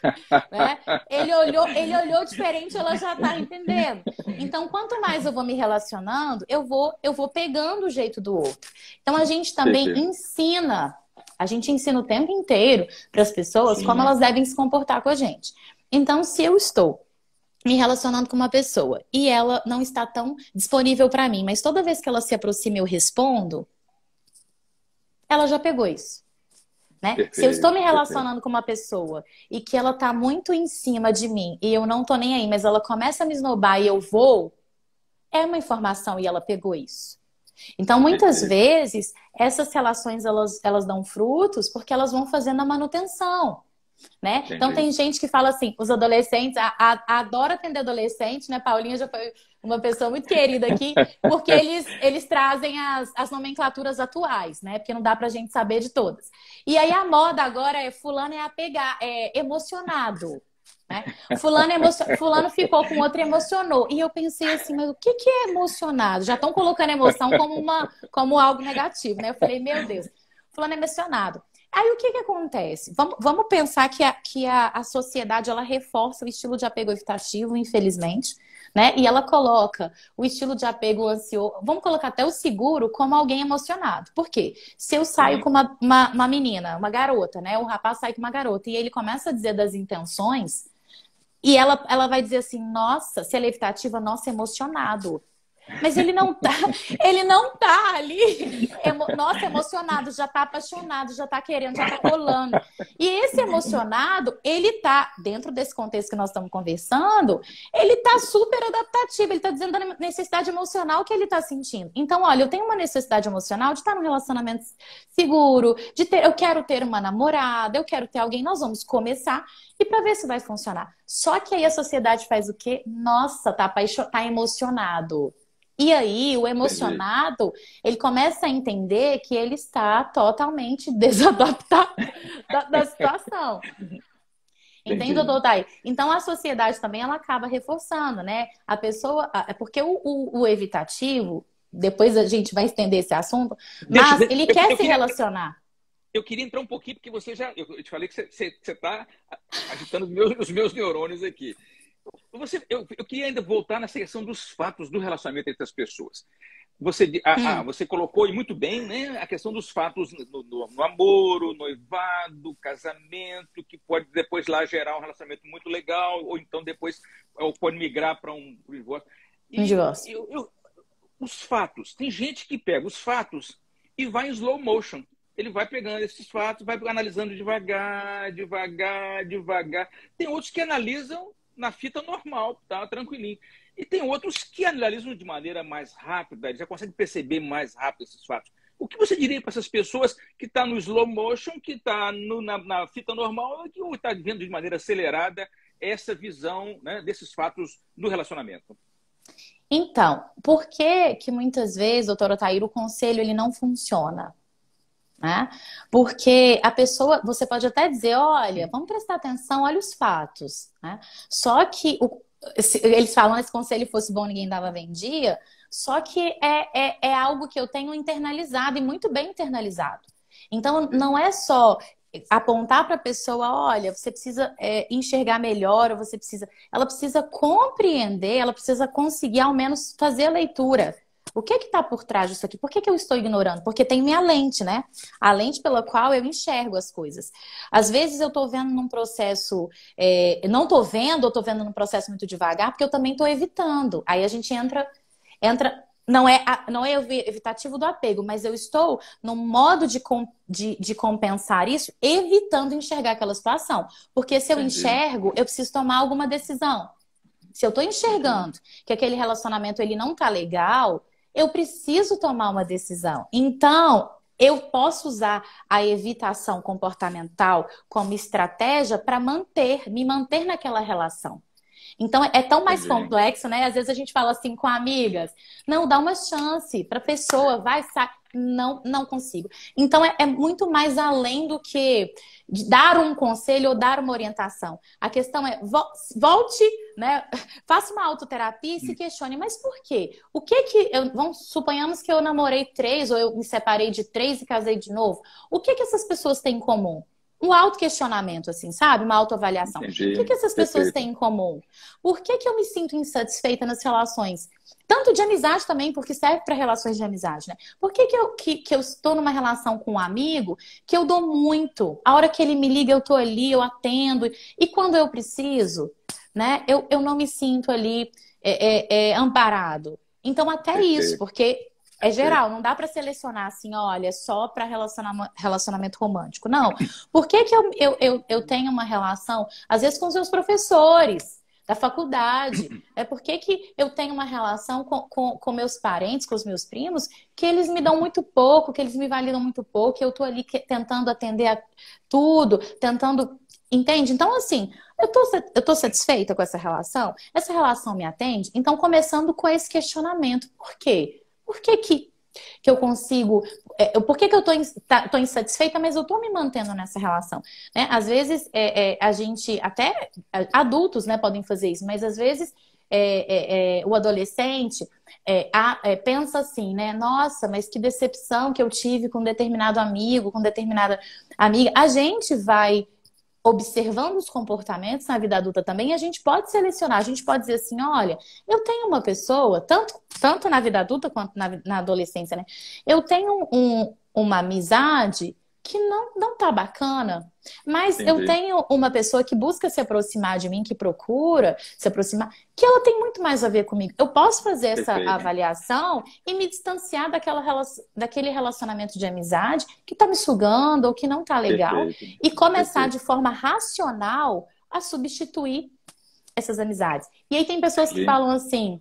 né? Ele olhou diferente, ela já tá entendendo. Então, quanto mais eu vou me relacionando, eu vou pegando o jeito do outro. Então, a gente também Perfeito. ensina. A gente ensina o tempo inteiro para as pessoas como Sim. elas devem se comportar com a gente. Então, se eu estou me relacionando com uma pessoa e ela não está tão disponível para mim, mas toda vez que ela se aproxima eu respondo, ela já pegou isso, né? Se eu estou me Perfeito. Perfeito. relacionando com uma pessoa e que ela tá muito em cima de mim e eu não tô nem aí, mas ela começa a me esnobar e eu vou, é uma informação e ela pegou isso. Então, muitas Perfeito. vezes, essas relações elas dão frutos porque elas vão fazendo a manutenção, né? Então, Entendi. tem gente que fala assim, os adolescentes, adora atender adolescente, né? Paulinha já foi uma pessoa muito querida aqui, porque eles trazem as nomenclaturas atuais, né? Porque não dá pra gente saber de todas. E aí, a moda agora fulano é apegar, é emocionado. Né? Fulano ficou com outro e emocionou. E eu pensei assim, mas o que que é emocionado? Já estão colocando emoção como algo negativo, né? Eu falei, meu Deus, fulano é emocionado. Aí o que que acontece? Vamos pensar que a sociedade ela reforça o estilo de apego evitativo, infelizmente, né? E ela coloca o estilo de apego ansioso, vamos colocar até o seguro como alguém emocionado. Por quê? Se eu saio Sim. com uma menina, uma garota, né? O rapaz sai com uma garota e ele começa a dizer das intenções. E ela vai dizer assim, nossa, se ele é evitativa, nossa, emocionado. Mas ele não tá ali, nossa, emocionado, já tá apaixonado, já tá querendo, já tá rolando. E esse emocionado, ele tá, dentro desse contexto que nós estamos conversando, ele tá super adaptativo, ele tá dizendo da necessidade emocional que ele tá sentindo. Então, olha, eu tenho uma necessidade emocional de estar num relacionamento seguro, eu quero ter uma namorada, eu quero ter alguém, nós vamos começar e para ver se vai funcionar. Só que aí a sociedade faz o quê? Nossa, tá emocionado. E aí, o Entendi. emocionado, ele começa a entender que ele está totalmente desadaptado da situação. Entende, Entendi. doutor Thay? Então, a sociedade também, ela acaba reforçando, né? A pessoa... É porque o evitativo, depois a gente vai estender esse assunto, Deixa, mas ele quer eu se queria, relacionar. eu queria entrar um pouquinho, porque você já. Eu te falei que você está agitando os meus neurônios aqui. Eu queria ainda voltar nessa questão dos fatos do relacionamento entre as pessoas. Hum, você colocou e muito bem, né, a questão dos fatos no namoro, noivado, casamento, que pode depois lá gerar um relacionamento muito legal, ou então depois ou pode migrar para um divórcio. um E divórcio. os fatos, tem gente que pega os fatos e vai em slow motion. Ele vai pegando esses fatos, vai analisando devagar, devagar, devagar. Tem outros que analisam na fita normal, tá? Tranquilinho. E tem outros que analisam de maneira mais rápida, já conseguem perceber mais rápido esses fatos. O que você diria para essas pessoas que estão no slow motion, que está na fita normal, que está vendo de maneira acelerada essa visão, né, desses fatos do relacionamento? Então, por que que muitas vezes, doutora Otaíra, o conselho ele não funciona? Né? Porque a pessoa, você pode até dizer, olha, vamos prestar atenção, olha os fatos, né? Só que eles falam, se conselho fosse bom, ninguém dava vendia, só que é algo que eu tenho internalizado e muito bem internalizado. Então, não é só apontar para a pessoa, olha, você precisa enxergar melhor, ou ela precisa compreender, ela precisa conseguir ao menos fazer a leitura. O que está por trás disso aqui? Por que eu estou ignorando? Porque tem minha lente, né? A lente pela qual eu enxergo as coisas. Às vezes eu estou vendo num processo, não estou vendo, ou estou vendo num processo muito devagar, porque eu também estou evitando. Aí a gente entra, não é evitativo do apego, mas eu estou no modo de compensar isso, evitando enxergar aquela situação. Porque se eu Entendi, enxergo, eu preciso tomar alguma decisão. Se eu estou entendi, enxergando que aquele relacionamento ele não tá legal, eu preciso tomar uma decisão. Então, eu posso usar a evitação comportamental como estratégia para me manter naquela relação. Então, é tão mais entendi. complexo, né? Às vezes a gente fala assim com amigas, não, dá uma chance para a pessoa, vai, sai. Não, não consigo. Então, é muito mais além do que dar um conselho ou dar uma orientação. A questão é, volte, né? Faça uma autoterapia e se questione, mas por quê? O que que suponhamos que eu namorei três, ou eu me separei de três e casei de novo. O que que essas pessoas têm em comum? Um autoquestionamento, assim, sabe? Uma autoavaliação. O que Entendi. que essas pessoas Perfeito. têm em comum? Por que que eu me sinto insatisfeita nas relações? Tanto de amizade também, porque serve para relações de amizade, né? Por que que eu estou numa relação com um amigo que eu dou muito? A hora que ele me liga, eu tô ali, eu atendo. E quando eu preciso, né? Eu não me sinto ali amparado. Então, até isso, Perfeito. porque é Perfeito. geral, não dá para selecionar assim, olha, só para relacionamento romântico. Não. Por que que eu tenho uma relação, às vezes, com os meus professores da faculdade? Por que que eu tenho uma relação com meus parentes, com os meus primos, que eles me dão muito pouco, que eles me validam muito pouco, que eu tô ali tentando atender a tudo, tentando. Entende? Então, assim, eu tô satisfeita com essa relação? Essa relação me atende? Então, começando com esse questionamento. Por quê? Por que que eu consigo. Por que que eu tô insatisfeita, mas eu tô me mantendo nessa relação? Né? Às vezes, a gente, até adultos, né, podem fazer isso, mas às vezes o adolescente pensa assim, né? Nossa, mas que decepção que eu tive com determinado amigo, com determinada amiga. A gente vai observando os comportamentos na vida adulta também, a gente pode selecionar, a gente pode dizer assim, olha, eu tenho uma pessoa, tanto na vida adulta quanto na adolescência, né? Eu tenho uma amizade que não tá bacana, mas eu Entendi. tenho uma pessoa que busca se aproximar de mim, que procura se aproximar, que ela tem muito mais a ver comigo. Eu posso fazer essa Perfeito. avaliação e me distanciar daquele relacionamento de amizade que tá me sugando ou que não tá legal Perfeito. e começar Perfeito. de forma racional a substituir essas amizades. E aí tem pessoas que Entendi. falam assim: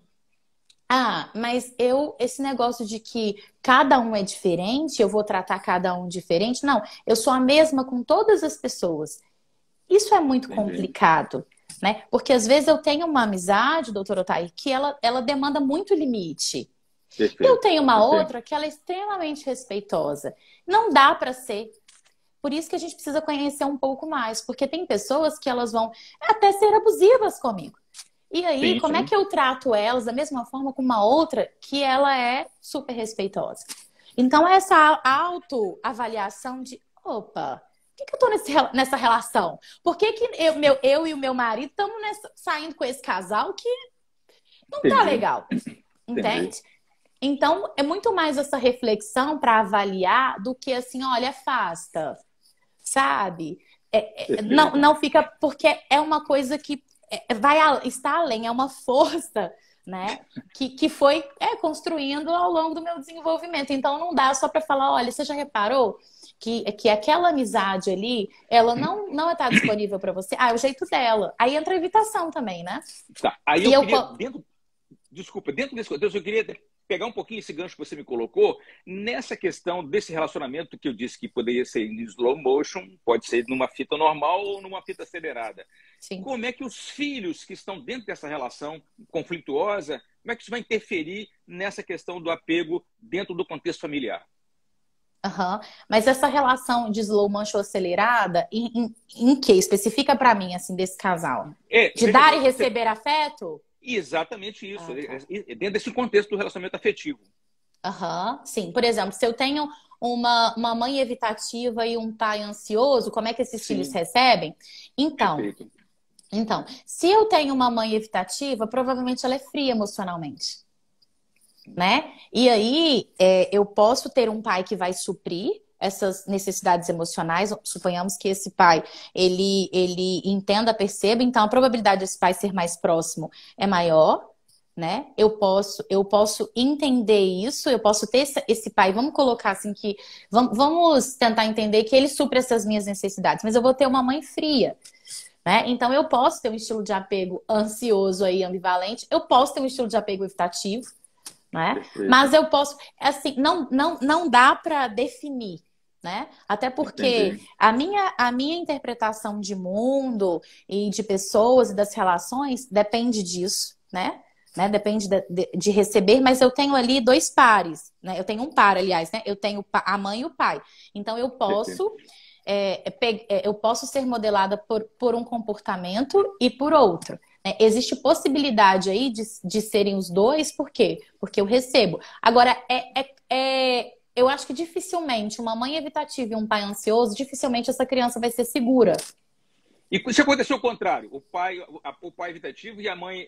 ah, mas esse negócio de que cada um é diferente, eu vou tratar cada um diferente. Não, eu sou a mesma com todas as pessoas. Isso é muito Entendi. complicado, né? Porque às vezes eu tenho uma amizade, doutor Otair, que ela demanda muito limite. E eu Perfeito. tenho uma Perfeito. outra que ela é extremamente respeitosa. Não dá para ser. Por isso que a gente precisa conhecer um pouco mais, porque tem pessoas que elas vão até ser abusivas comigo. E aí, Sim, como é sim. que eu trato elas da mesma forma com uma outra que ela é super respeitosa? Então, essa autoavaliação de, opa, por que que eu tô nessa relação? Por que que eu e o meu marido estamos saindo com esse casal que não tá Entendi. legal? Entendi. Entende? Então, é muito mais essa reflexão para avaliar do que assim, olha, afasta, sabe? Não, Perfeito. não fica, porque é uma coisa que está além, é uma força, né? Que foi construindo ao longo do meu desenvolvimento. Então, não dá só para falar, olha, você já reparou que aquela amizade ali, ela não está disponível para você? Ah, é o jeito dela. Aí entra a evitação também, né? Tá. Aí E eu eu, queria, desculpa, dentro desse contexto, eu queria pegar um pouquinho esse gancho que você me colocou nessa questão desse relacionamento que eu disse que poderia ser em slow motion, pode ser numa fita normal ou numa fita acelerada. sim. Como é que os filhos que estão dentro dessa relação conflituosa, como é que isso vai interferir nessa questão do apego dentro do contexto familiar? Aham. Mas essa relação de slow motion acelerada, em que? Especifica para mim, assim, desse casal. De Veja dar e bem, receber afeto? exatamente isso, Ah, tá. dentro desse contexto do relacionamento afetivo. Aham, sim. Por exemplo, se eu tenho uma mãe evitativa e um pai ansioso, como é que esses filhos Sim, recebem? Então, perfeito. se eu tenho uma mãe evitativa, provavelmente ela é fria emocionalmente, né? E aí, eu posso ter um pai que vai suprir essas necessidades emocionais. Suponhamos que esse pai, ele entenda, perceba, então a probabilidade desse pai ser mais próximo é maior, né? Eu posso entender isso, eu posso ter esse pai, vamos colocar assim que, vamos tentar entender que ele supre essas minhas necessidades, mas eu vou ter uma mãe fria, né? Então eu posso ter um estilo de apego ansioso aí, ambivalente, eu posso ter um estilo de apego evitativo, né? Perfeito. Mas eu posso, assim, não dá para definir, né? Até porque Entendi. a minha interpretação de mundo e de pessoas e das relações depende disso, né? Depende de receber, mas eu tenho ali dois pares, né? Eu tenho um par, aliás, né? Eu tenho a mãe e o pai. Então Perfeito. eu posso ser modelada por um comportamento e por outro, né? Existe possibilidade aí de serem os dois, por quê? Porque eu recebo. Agora, eu acho que dificilmente uma mãe evitativa e um pai ansioso, dificilmente essa criança vai ser segura. E se aconteceu o contrário, o pai evitativo e a mãe.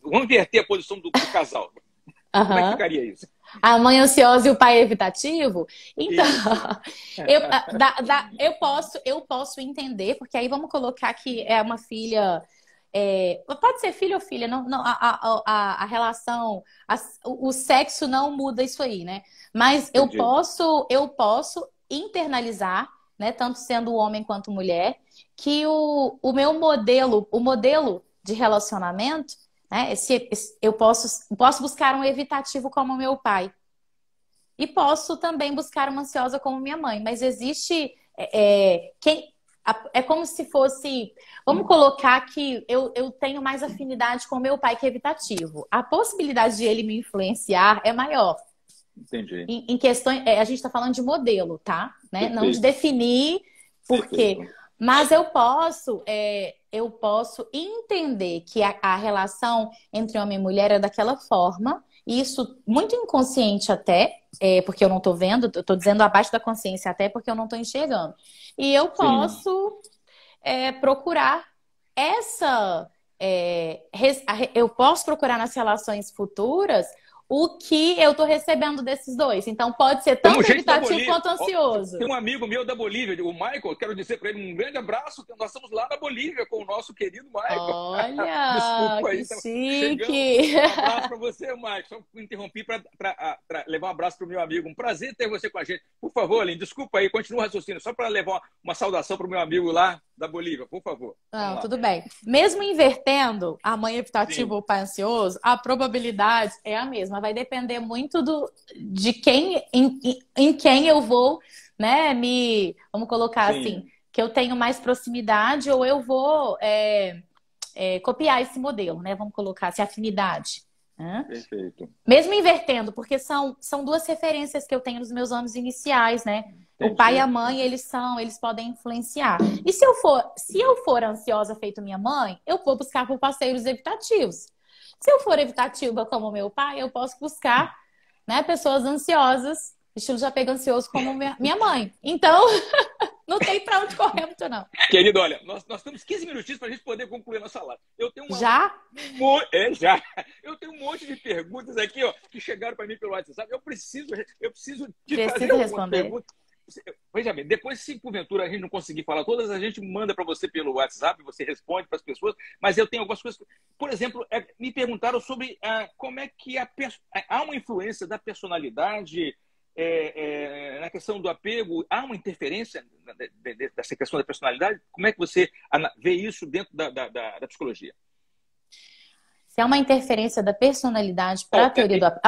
Vamos inverter a posição do casal. Como é que Aham. ficaria isso? A mãe ansiosa e o pai evitativo? Então, Isso. eu posso entender, porque aí vamos colocar que é uma filha. Pode ser filho ou filha, não, não, a relação, o sexo não muda isso aí, né? Mas Entendi. eu posso internalizar, né, tanto sendo homem quanto mulher, que o meu modelo, o modelo de relacionamento, né, eu posso buscar um evitativo como meu pai. E posso também buscar uma ansiosa como minha mãe, mas existe é como se fosse. Vamos colocar que eu tenho mais afinidade com meu pai que é evitativo. A possibilidade de ele me influenciar é maior. Entendi. Em questões, a gente está falando de modelo, tá? Né? Não de Perfeito. definir por quê. Perfeito. Mas eu posso entender que a relação entre homem e mulher é daquela forma, e isso muito inconsciente até, porque eu não estou vendo, eu estou dizendo abaixo da consciência até porque eu não estou enxergando. E eu Sim. posso procurar essa. Eu posso procurar nas relações futuras o que eu estou recebendo desses dois. Então, pode ser Como tanto gente da evitativo Bolívia. quanto Ó, ansioso. tem um amigo meu da Bolívia, o Michael, quero dizer para ele um grande abraço. Nós estamos lá na Bolívia com o nosso querido Michael. Olha, Desculpa aí, que chegamos. chique! Um abraço para você, Michael. Só interrompi para levar um abraço para o meu amigo. Um prazer ter você com a gente. Por favor, Aline, desculpa aí, continua o raciocínio. Só para levar uma saudação para o meu amigo lá da Bolívia, por favor. Vamos Não, lá. tudo bem. Mesmo invertendo a mãe evitativa Sim, ou o pai ansioso, a probabilidade é a mesma. Vai depender muito de em quem eu vou, né, vamos colocar assim, sim, que eu tenho mais proximidade ou eu vou copiar esse modelo, né? Vamos colocar assim, afinidade, né? perfeito. Mesmo invertendo, porque são duas referências que eu tenho nos meus anos iniciais, né? O pai e Entendi, a mãe, entendi. eles podem influenciar. E se eu for ansiosa feito minha mãe, eu vou buscar por parceiros evitativos. Se eu for evitativa como meu pai, eu posso buscar, né, pessoas ansiosas, estilo de apego ansioso como minha mãe. Então, não tem para onde correr muito, não. Querido, olha, nós temos 15 minutinhos para a gente poder concluir a nossa live. Eu tenho Já? já. Eu tenho um monte de perguntas aqui, ó, que chegaram para mim pelo WhatsApp. Eu preciso te fazer Precisa algumas responder. perguntas. Veja bem, depois, se porventura a gente não conseguir falar todas, a gente manda para você pelo WhatsApp, você responde para as pessoas, mas eu tenho algumas coisas. Por exemplo, me perguntaram sobre como é que há uma influência da personalidade na questão do apego, há uma interferência dessa questão da personalidade? Como é que você vê isso dentro da psicologia? Se é uma interferência da personalidade para a teoria do apego.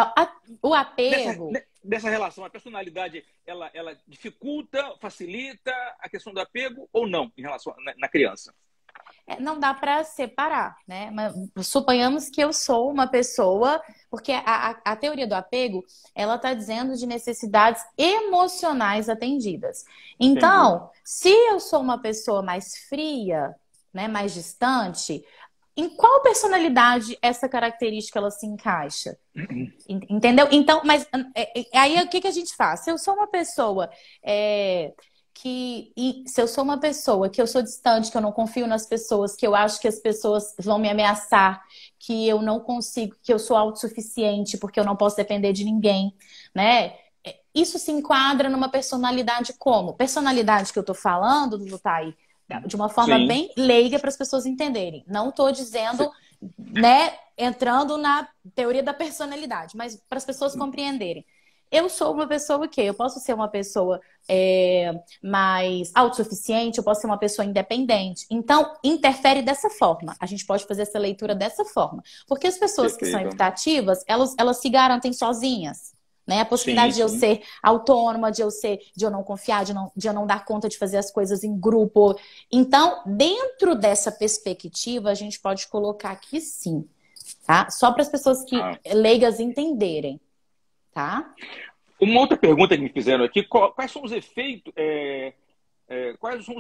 O apego. Dessa relação, a personalidade, ela dificulta, facilita a questão do apego ou não em relação na criança? Não dá para separar, né? Mas suponhamos que eu sou uma pessoa, porque a teoria do apego, ela está dizendo de necessidades emocionais atendidas. Então, Entendi. se eu sou uma pessoa mais fria, né, mais distante, em qual personalidade essa característica ela se encaixa? Entendeu? Então, mas aí o que a gente faz? Se eu sou uma pessoa se eu sou uma pessoa que eu sou distante, que eu não confio nas pessoas, que eu acho que as pessoas vão me ameaçar, que eu não consigo, que eu sou autossuficiente porque eu não posso depender de ninguém, né? Isso se enquadra numa personalidade como? Personalidade que eu tô falando, do Thay, de uma forma Sim. bem leiga para as pessoas entenderem. Não estou dizendo, né, entrando na teoria da personalidade, mas para as pessoas compreenderem. Eu sou uma pessoa que eu posso ser uma pessoa mais autossuficiente, eu posso ser uma pessoa independente. Então, interfere dessa forma. A gente pode fazer essa leitura dessa forma. Porque as pessoas que são evitativas, elas se garantem sozinhas. Né? A possibilidade de eu ser autônoma, de eu não confiar, de eu não dar conta de fazer as coisas em grupo. Então, dentro dessa perspectiva, a gente pode colocar aqui sim, tá? Só para as pessoas leigas entenderem, tá? Uma outra pergunta que me fizeram aqui, quais são os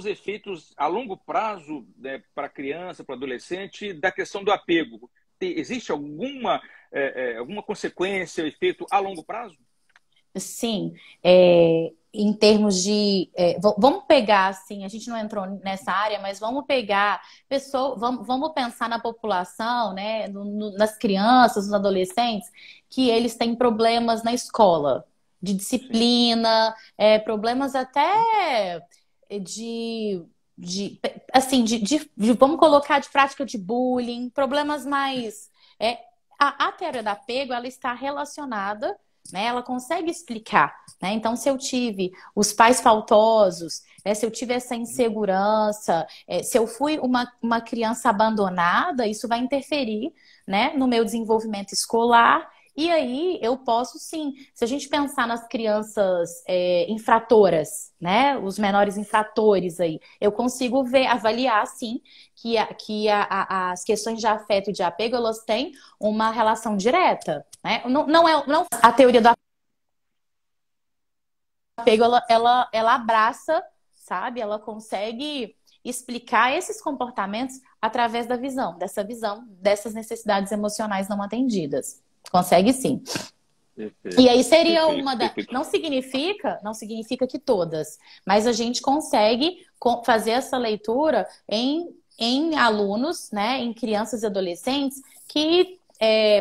efeitos, a longo prazo, né, para a criança, para o adolescente, da questão do apego? Existe alguma consequência, efeito a longo prazo? Sim, em termos de... vamos pegar, assim, a gente não entrou nessa área, mas vamos pegar vamos pensar na população, né, nas crianças, nos adolescentes, que eles têm problemas na escola, de disciplina, problemas até assim, vamos colocar de prática de bullying, problemas mais... a teoria do apego, ela está relacionada, né? Ela consegue explicar, né? Então, se eu tive os pais faltosos, né? Se eu tive essa insegurança, se eu fui uma criança abandonada, isso vai interferir, né, no meu desenvolvimento escolar. E aí eu posso sim, se a gente pensar nas crianças infratoras, né, os menores infratores aí, eu consigo avaliar sim que as questões de afeto e de apego, elas têm uma relação direta, né? Não a teoria do apego, ela abraça, sabe? Ela consegue explicar esses comportamentos através dessa visão dessas necessidades emocionais não atendidas. Consegue sim. Perfeito, e aí seria perfeito. Não significa que todas, mas a gente consegue fazer essa leitura em alunos, né, em crianças e adolescentes que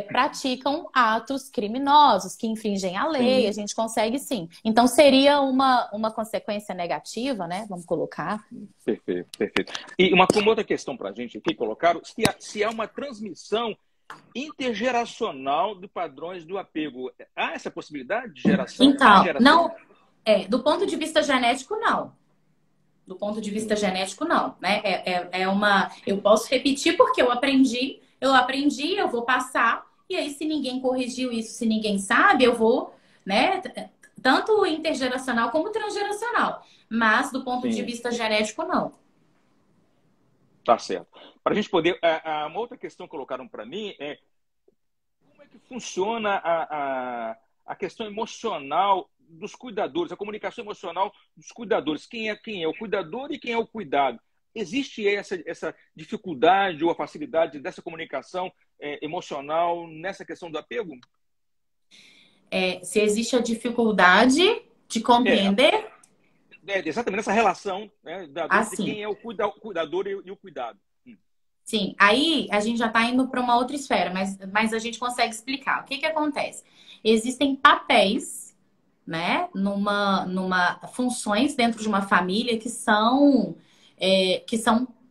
praticam atos criminosos, que infringem a lei, a gente consegue sim. Então seria uma consequência negativa, né? Vamos colocar. Perfeito, perfeito. E uma outra questão para a gente aqui, colocaram, se há uma transmissão intergeracional de padrões do apego. Há essa possibilidade de geração? Então, não, do ponto de vista genético, não. Do ponto de vista genético, não, né? Eu posso repetir porque eu aprendi, eu vou passar, e aí se ninguém corrigiu isso, se ninguém sabe, eu vou, né? Tanto intergeracional como transgeracional. Mas do ponto de vista genético, não. Tá certo. Para a gente poder... uma outra questão que colocaram para mim é como é que funciona a questão emocional dos cuidadores, a comunicação emocional dos cuidadores. Quem é o cuidador e quem é o cuidado? Existe essa dificuldade ou a facilidade dessa comunicação emocional nessa questão do apego? Se existe a dificuldade de É, compreender, exatamente essa relação, né, da dúvida de assim. quem é o cuidador e o cuidado. Sim, aí a gente já está indo para uma outra esfera, mas a gente consegue explicar. O que que acontece? Existem papéis, né, numa funções dentro de uma família que são,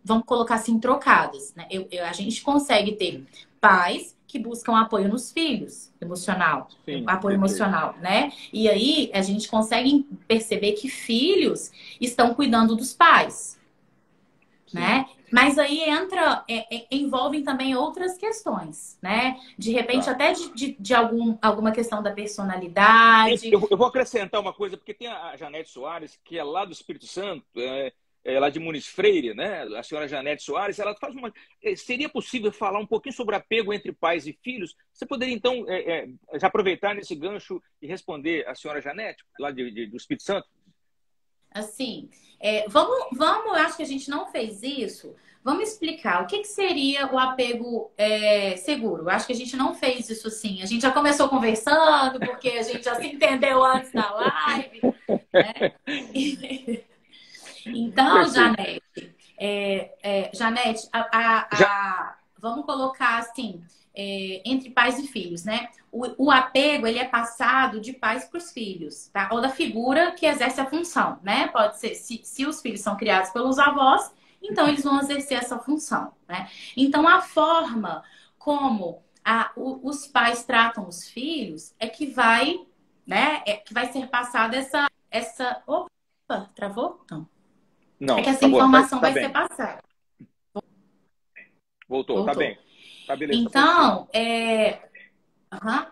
vamos colocar assim, trocadas, né? A gente consegue ter pais que buscam apoio nos filhos, emocional, Sim, apoio perfeito. emocional, né? E aí a gente consegue perceber que filhos estão cuidando dos pais, Sim, né? Mas aí envolvem também outras questões, né? De repente, tá. até alguma questão da personalidade. Eu vou acrescentar uma coisa, porque tem a Janete Soares, que é lá do Espírito Santo, lá de Muniz Freire, né? A senhora Janete Soares, ela faz uma. Seria possível falar um pouquinho sobre apego entre pais e filhos? Você poderia, então, já aproveitar nesse gancho e responder a senhora Janete, lá do Espírito Santo? Assim, eu acho que a gente não fez isso. Vamos explicar o que que seria o apego seguro. Eu acho que a gente não fez isso assim. A gente já começou conversando, porque a gente já se entendeu antes da live, né? Então, Perfeito. Janete, Já, vamos colocar assim, entre pais e filhos, né? O apego, ele é passado de pais para os filhos, tá? Ou da figura que exerce a função, né? Pode ser, se os filhos são criados pelos avós, então eles vão exercer essa função, né? Então, a forma como os pais tratam os filhos é que vai, né? Que vai ser passada Opa, travou? Não. É que não, essa tá bom, informação tá vai ser bem. passada. Voltou, tá bem. Voltou. Tá, beleza, pode ser. Então, aham,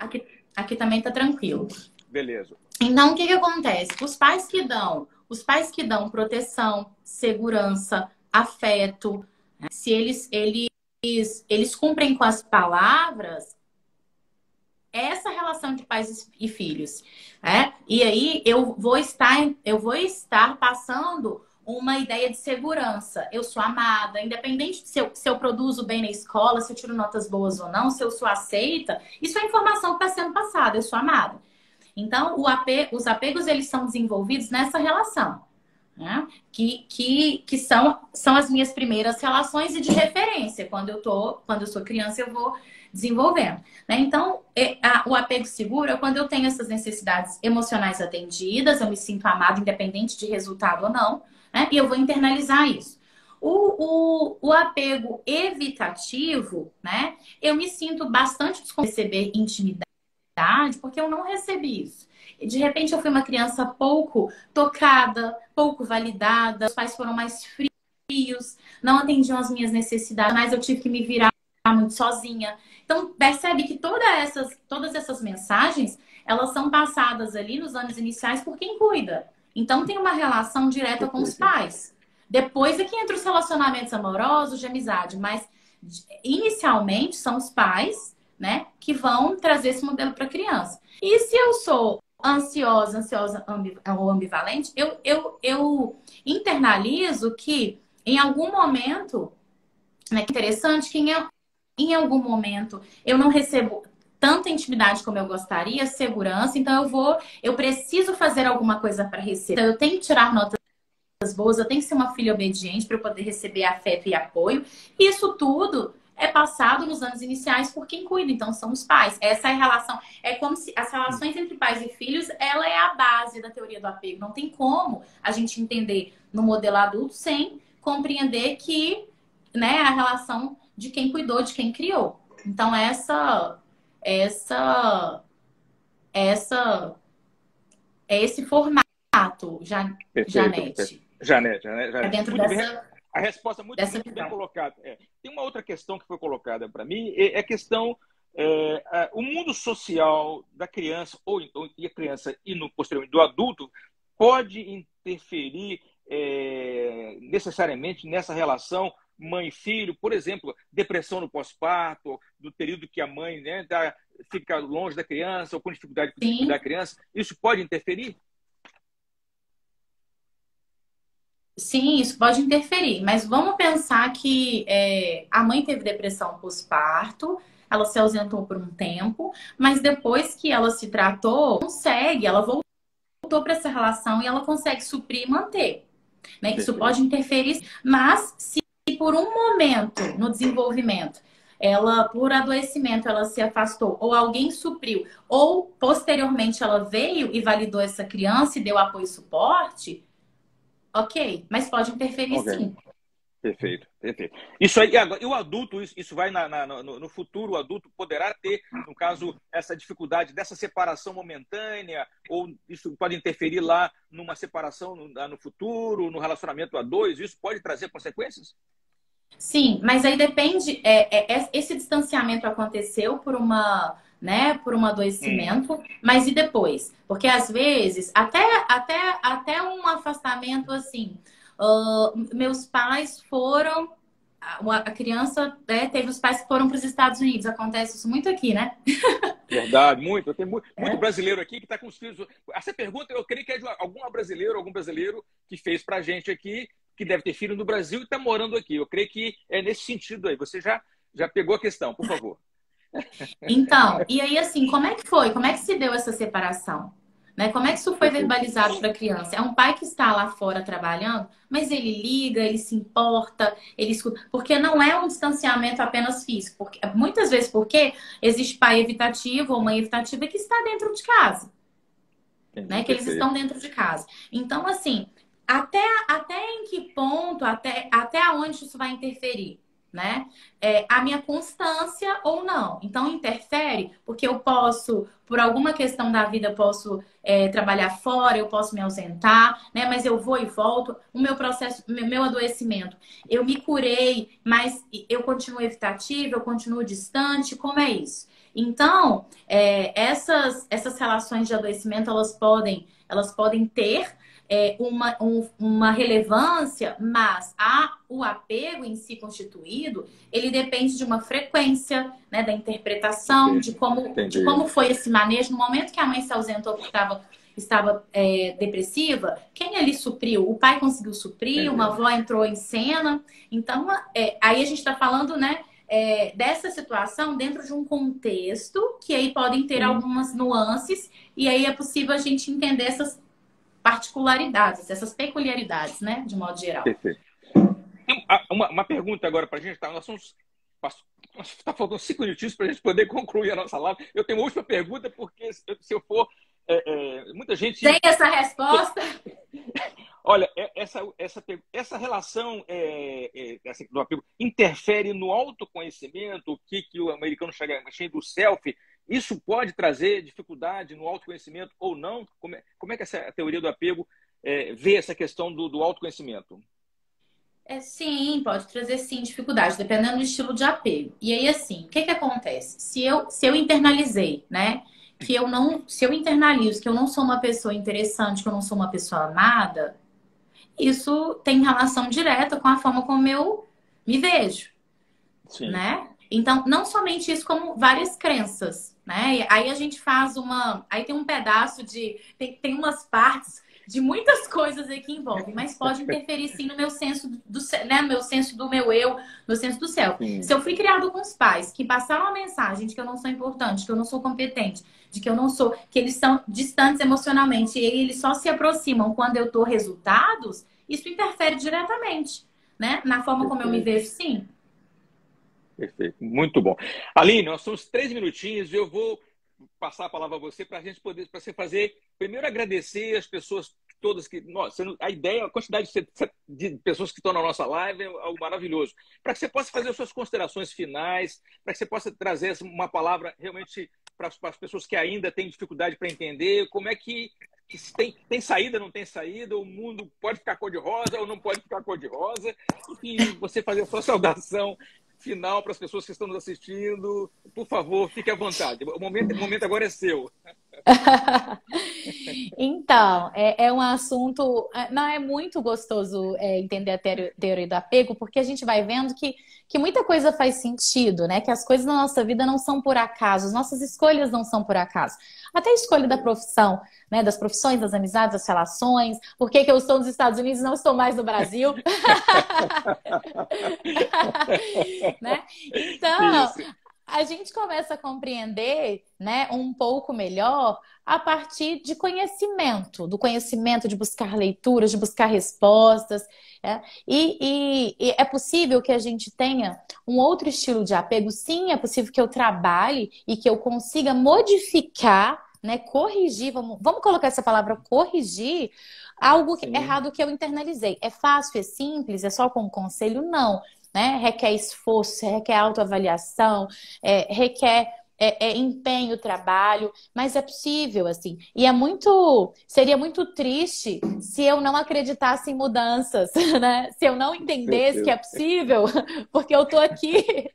aqui também tá tranquilo. Beleza. Então, o que que acontece? Os pais que dão proteção, segurança, afeto, né? Se eles cumprem com as palavras, é essa relação de pais e filhos, né? E aí eu vou estar passando uma ideia de segurança. Eu sou amada, independente de se eu produzo bem na escola, se eu tiro notas boas ou não, se eu sou aceita, isso é informação que está sendo passada, eu sou amada. Então, os apegos, eles são desenvolvidos nessa relação, né? Que são as minhas primeiras relações e de referência. Quando eu sou criança, eu vou desenvolvendo, né? Então, o apego seguro é quando eu tenho essas necessidades emocionais atendidas, eu me sinto amada, independente de resultado ou não, né? E eu vou internalizar isso. O apego evitativo, né? Eu me sinto bastante receber intimidade porque eu não recebi isso. E, de repente eu fui uma criança pouco tocada, pouco validada, os pais foram mais frios, não atendiam as minhas necessidades, mas eu tive que me virar muito sozinha. Então, percebe que todas essas mensagens, elas são passadas ali nos anos iniciais por quem cuida. Então, tem uma relação direta com os Perfeito. pais. Depois é que entra os relacionamentos amorosos, de amizade, mas inicialmente são os pais, né, que vão trazer esse modelo para a criança. E se eu sou ansiosa ou ambivalente, eu internalizo que em algum momento, né, que interessante, em algum momento eu não recebo tanta intimidade como eu gostaria, segurança, então eu preciso fazer alguma coisa para receber. Então, eu tenho que tirar notas boas, eu tenho que ser uma filha obediente para eu poder receber afeto e apoio. Isso tudo é passado nos anos iniciais por quem cuida, então são os pais. Essa é a relação, é como se as relações entre pais e filhos, ela é a base da teoria do apego. Não tem como a gente entender no modelo adulto sem compreender que, né, a relação de quem cuidou, de quem criou. Então essa essa é esse formato, Perfeito. Janete. É Janete. dentro Muito bem. dessa A resposta dessa muito bem visão. colocada. Tem uma outra questão que foi colocada para mim, é a questão, o mundo social da criança, e a criança e no posteriormente do adulto, pode interferir necessariamente nessa relação mãe-filho, por exemplo, depressão no pós-parto, do período que a mãe, né, fica longe da criança ou com dificuldade de cuidar Sim, da criança, isso pode interferir? sim, isso pode interferir, mas vamos pensar que a mãe teve depressão pós-parto, ela se ausentou por um tempo, mas depois que ela se tratou, consegue, ela voltou para essa relação e ela consegue suprir e manter, né? Isso Perfeito. pode interferir, mas se por um momento no desenvolvimento ela, por adoecimento, ela se afastou, ou alguém supriu, ou posteriormente ela veio e validou essa criança e deu apoio e suporte, ok, mas pode interferir Ok. sim. Perfeito, perfeito. Isso aí, agora, e o adulto, isso vai no futuro, o adulto poderá ter, no caso, essa dificuldade dessa separação momentânea, ou isso pode interferir lá numa separação no futuro, no relacionamento a dois, isso pode trazer consequências? Sim, mas aí depende. Esse distanciamento aconteceu por uma, né, por um Hum, adoecimento, mas e depois? Porque às vezes, até um afastamento assim, meus pais foram, a criança, né, teve os pais que foram para os Estados Unidos. Acontece isso muito aqui, né? verdade, muito. Eu tenho muito É. brasileiro aqui que está com os filhos. Essa pergunta eu creio que é de algum brasileiro que fez para a gente aqui, que deve ter filho no Brasil e está morando aqui. Eu creio que é nesse sentido aí. Você já pegou a questão, por favor. Então, e aí assim, como é que foi? Como é que se deu essa separação? Né? Como é que isso foi Perfeito. verbalizado para a criança? É um pai que está lá fora trabalhando, mas ele liga, ele se importa, ele escuta, porque não é um distanciamento apenas físico, porque muitas vezes porque existe pai evitativo ou mãe evitativa que está dentro de casa, Entendi, né? Que eles estão perfeito. dentro de casa. Então, assim, até em que ponto, até onde isso vai interferir, né? A minha constância ou não. Então, interfere, porque eu posso, por alguma questão da vida, eu posso trabalhar fora, eu posso me ausentar, né? Mas eu vou e volto. O meu processo, meu adoecimento, eu me curei, mas eu continuo evitativa, eu continuo distante, como é isso? Então, essas relações de adoecimento, elas podem ter uma relevância, mas o apego em si constituído, ele depende de uma frequência, né, da interpretação, Perfeito. de como Entendi. foi esse manejo. No momento que a mãe se ausentou porque estava depressiva, quem ali supriu? O pai conseguiu suprir, uma Entendi. avó entrou em cena. Então, aí a gente está falando, né, dessa situação dentro de um contexto que aí podem ter Sim, algumas nuances e aí é possível a gente entender essas particularidades, essas peculiaridades, né, de modo geral. perfeito. Tem uma pergunta agora para a gente. Tá? Tá faltando 5 minutinhos para a gente poder concluir a nossa live. Eu tenho uma última pergunta, porque se eu for. Muita Tem gente. essa resposta? Olha, essa relação do apego interfere no autoconhecimento, o que o americano chama do self. Isso pode trazer dificuldade no autoconhecimento ou não? Como é que essa teoria do apego vê essa questão do autoconhecimento? Sim, pode trazer sim dificuldade, dependendo do estilo de apego. E aí, assim, o que que acontece? Se eu internalizei, né? Se eu internalizo que eu não sou uma pessoa interessante, que eu não sou uma pessoa amada, isso tem relação direta com a forma como eu me vejo, Sim. né? Então, não somente isso, como várias crenças, né? E aí a gente faz uma. Aí tem um pedaço de. Tem umas partes de muitas coisas aí que envolvem, mas pode interferir sim no meu senso né? No meu senso do meu eu, no senso do céu. Se Sim. eu fui criado com os pais que passaram a mensagem de que eu não sou importante, que eu não sou competente, de que eu não sou, que eles são distantes emocionalmente e eles só se aproximam quando eu dou resultados, isso interfere diretamente, né? Na forma como eu me Perfeito. vejo, sim. Perfeito. Muito bom. Aline, nós somos 3 minutinhos e eu vou passar a palavra a você para a gente poder, para você fazer, primeiro agradecer as pessoas todas que, nossa, a ideia, a quantidade de pessoas que estão na nossa live é algo maravilhoso. Para que você possa fazer as suas considerações finais, para que você possa trazer uma palavra realmente para as pessoas que ainda têm dificuldade para entender como é que tem saída, não tem saída, o mundo pode ficar cor-de-rosa ou não pode ficar cor-de-rosa, e você fazer a sua saudação final para as pessoas que estão nos assistindo. Por favor, fique à vontade. O momento agora é seu. Então, é um assunto. Não, é muito gostoso entender a teoria do apego, porque a gente vai vendo que muita coisa faz sentido, né? Que as coisas na nossa vida não são por acaso, as nossas escolhas não são por acaso. Até a escolha da profissão, né? Das profissões, das amizades, das relações. Por que que eu estou nos Estados Unidos e não estou mais no Brasil? Né? Então, Isso. a gente começa a compreender, né, um pouco melhor a partir de conhecimento, do conhecimento de buscar leituras, de buscar respostas. E é possível que a gente tenha um outro estilo de apego. Sim, é possível que eu trabalhe e que eu consiga modificar, né, corrigir, vamos colocar essa palavra corrigir, algo Sim. errado que eu internalizei. É fácil, é simples, é só com um conselho? Não. Né? Requer esforço, requer autoavaliação, requer empenho, trabalho, mas é possível, assim. E seria muito triste se eu não acreditasse em mudanças, né? Se eu não Com entendesse que é certeza. possível, porque eu tô aqui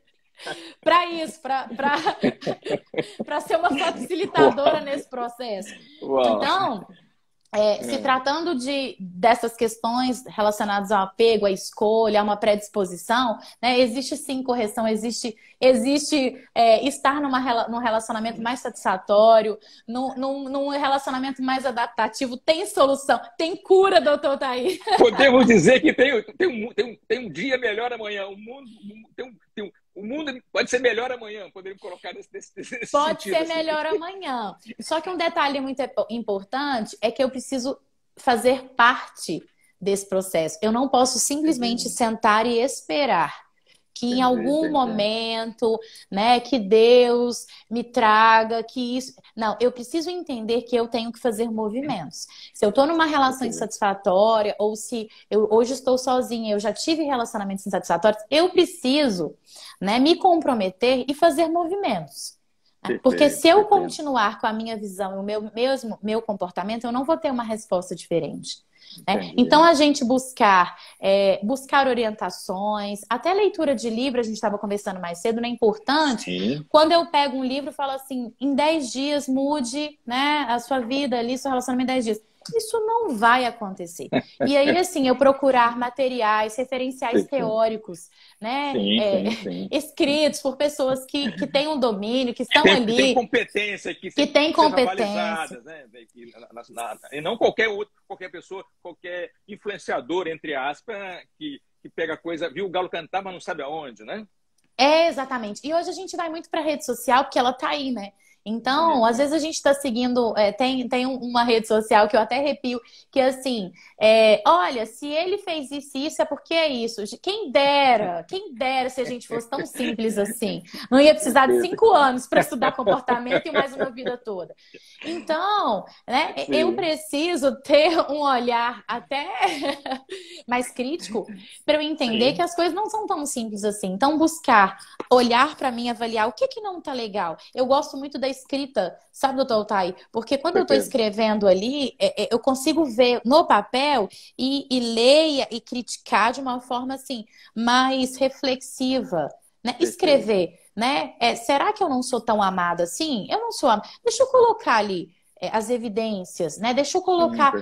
para isso, para ser uma facilitadora Uau, nesse processo. uau. Então, se É, tratando dessas questões relacionadas ao apego, à escolha, a uma predisposição, né, existe sim correção, existe estar num relacionamento mais satisfatório, num relacionamento mais adaptativo, tem solução, tem cura, doutor Thaís. podemos dizer que tem um dia melhor amanhã. O mundo pode ser melhor amanhã, poderíamos colocar nesse Pode sentido ser assim. melhor amanhã. Só que um detalhe muito importante é que eu preciso fazer parte desse processo. Eu não posso simplesmente Entendi, sentar e esperar que em entendi, algum entendi. momento, né, que Deus me traga, que isso. Não, eu preciso entender que eu tenho que fazer movimentos. Se eu estou numa relação Perfeito, insatisfatória, ou se eu hoje estou sozinha, eu já tive relacionamentos insatisfatórios, eu preciso, né, me comprometer e fazer movimentos. Porque se perfeito, eu perfeito. continuar com a minha visão e o meu comportamento, eu não vou ter uma resposta diferente. Né? Então, Entendi. a gente buscar orientações, até leitura de livro, a gente estava conversando mais cedo, não é importante. Sim, Quando eu pego um livro e falo assim, em 10 dias mude, né, a sua vida ali, seu relacionamento em 10 dias. Isso não vai acontecer. E aí, assim, eu procurar materiais, referenciais perfeito. teóricos, né, Sim, sim, sim, sim. escritos por pessoas que têm um domínio, que estão Tem ali, competência que têm que sejam competência. avalizadas, né? E não qualquer pessoa, qualquer influenciador, entre aspas, que pega coisa, viu o galo cantar, mas não sabe aonde, né? Exatamente. E hoje a gente vai muito para rede social porque ela tá aí, né? Então, às É, vezes a gente está seguindo, tem uma rede social que eu até arrepio, que é assim, olha, se ele fez isso e isso, é porque é isso. Quem dera se a gente fosse tão simples assim. Não ia precisar de perfeito. 5 anos para estudar comportamento e mais uma vida toda. Então, né, eu Sim, preciso ter um olhar até mais crítico para eu entender que sim, as coisas não são tão simples assim. Então, buscar olhar para mim, avaliar o que que não tá legal. Eu gosto muito da escrita, sabe, doutor Altai? Porque quando eu estou perfeito, escrevendo ali, eu consigo ver no papel e ler e criticar de uma forma assim mais reflexiva, né? perfeito. Escrever, né? Será que eu não sou tão amada assim? Eu não sou amada. Deixa eu colocar ali as evidências, né? Deixa eu Sim, colocar,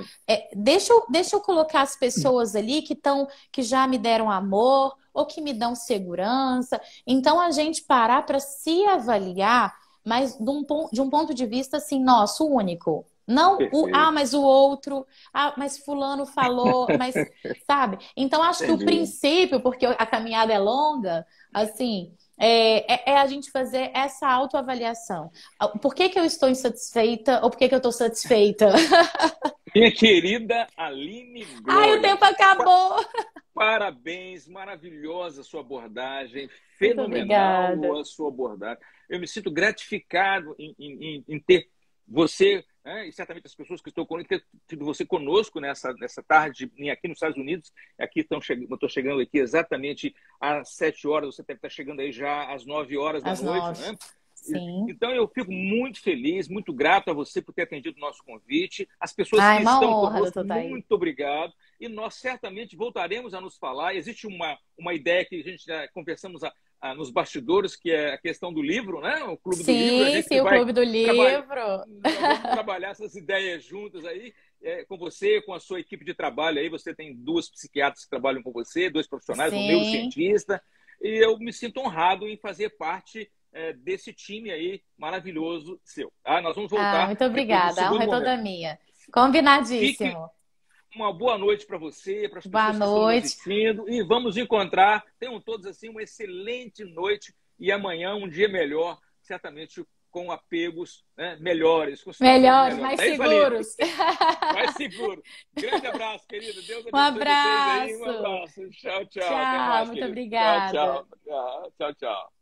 deixa eu colocar as pessoas ali que já me deram amor ou que me dão segurança. Então a gente parar para se avaliar, mas de um ponto de vista assim, nosso, único. Não perfeito. mas o outro, mas fulano falou, mas sabe? Então acho que o Entendi. princípio, porque a caminhada é longa, assim, é a gente fazer essa autoavaliação. Por que que eu estou insatisfeita ou por que que eu estou satisfeita? Minha querida Aline Ai, o Glória, tempo acabou! parabéns, maravilhosa a sua abordagem, Muito fenomenal obrigada. a sua abordagem. Eu me sinto gratificado em ter você, né, e certamente as pessoas que estão conosco, ter tido você conosco nessa tarde aqui nos Estados Unidos. Aqui eu estou chegando aqui exatamente às 7 horas, você deve estar chegando aí já às 9 horas da Às noite, 9. né? Sim. Então, eu fico muito feliz, muito grato a você por ter atendido o nosso convite. As pessoas Ai, que uma estão honra, conosco, doutor Thaís. muito obrigado. E nós certamente voltaremos a nos falar. Existe uma ideia que a gente já conversamos nos bastidores, que é a questão do livro, né? O Clube do Livro. A Sim, gente sim, o vai Clube do trabalhar, Livro. nós vamos trabalhar essas ideias juntas aí, com você, com a sua equipe de trabalho aí. Você tem duas psiquiatras que trabalham com você, dois profissionais, um Sim. neurocientista. E eu me sinto honrado em fazer parte desse time aí maravilhoso seu. Tá? Nós vamos Ah, voltar muito depois do obrigada. A honra segundo é toda momento. minha. Fique Combinadíssimo. uma boa noite para você, para as Boa pessoas que estão nos noite. assistindo, e vamos encontrar. Tenham todos assim uma excelente noite e amanhã um dia melhor, certamente com apegos, né, melhores, com situações Melhores, melhores. mais É isso, Aline. seguros. Mais seguro. Grande abraço, querida. Deus Um abençoe vocês aí. Um abraço. abraço. Tchau, tchau. Até Tchau, mais, muito querido. Tchau, obrigada. tchau. Tchau, tchau.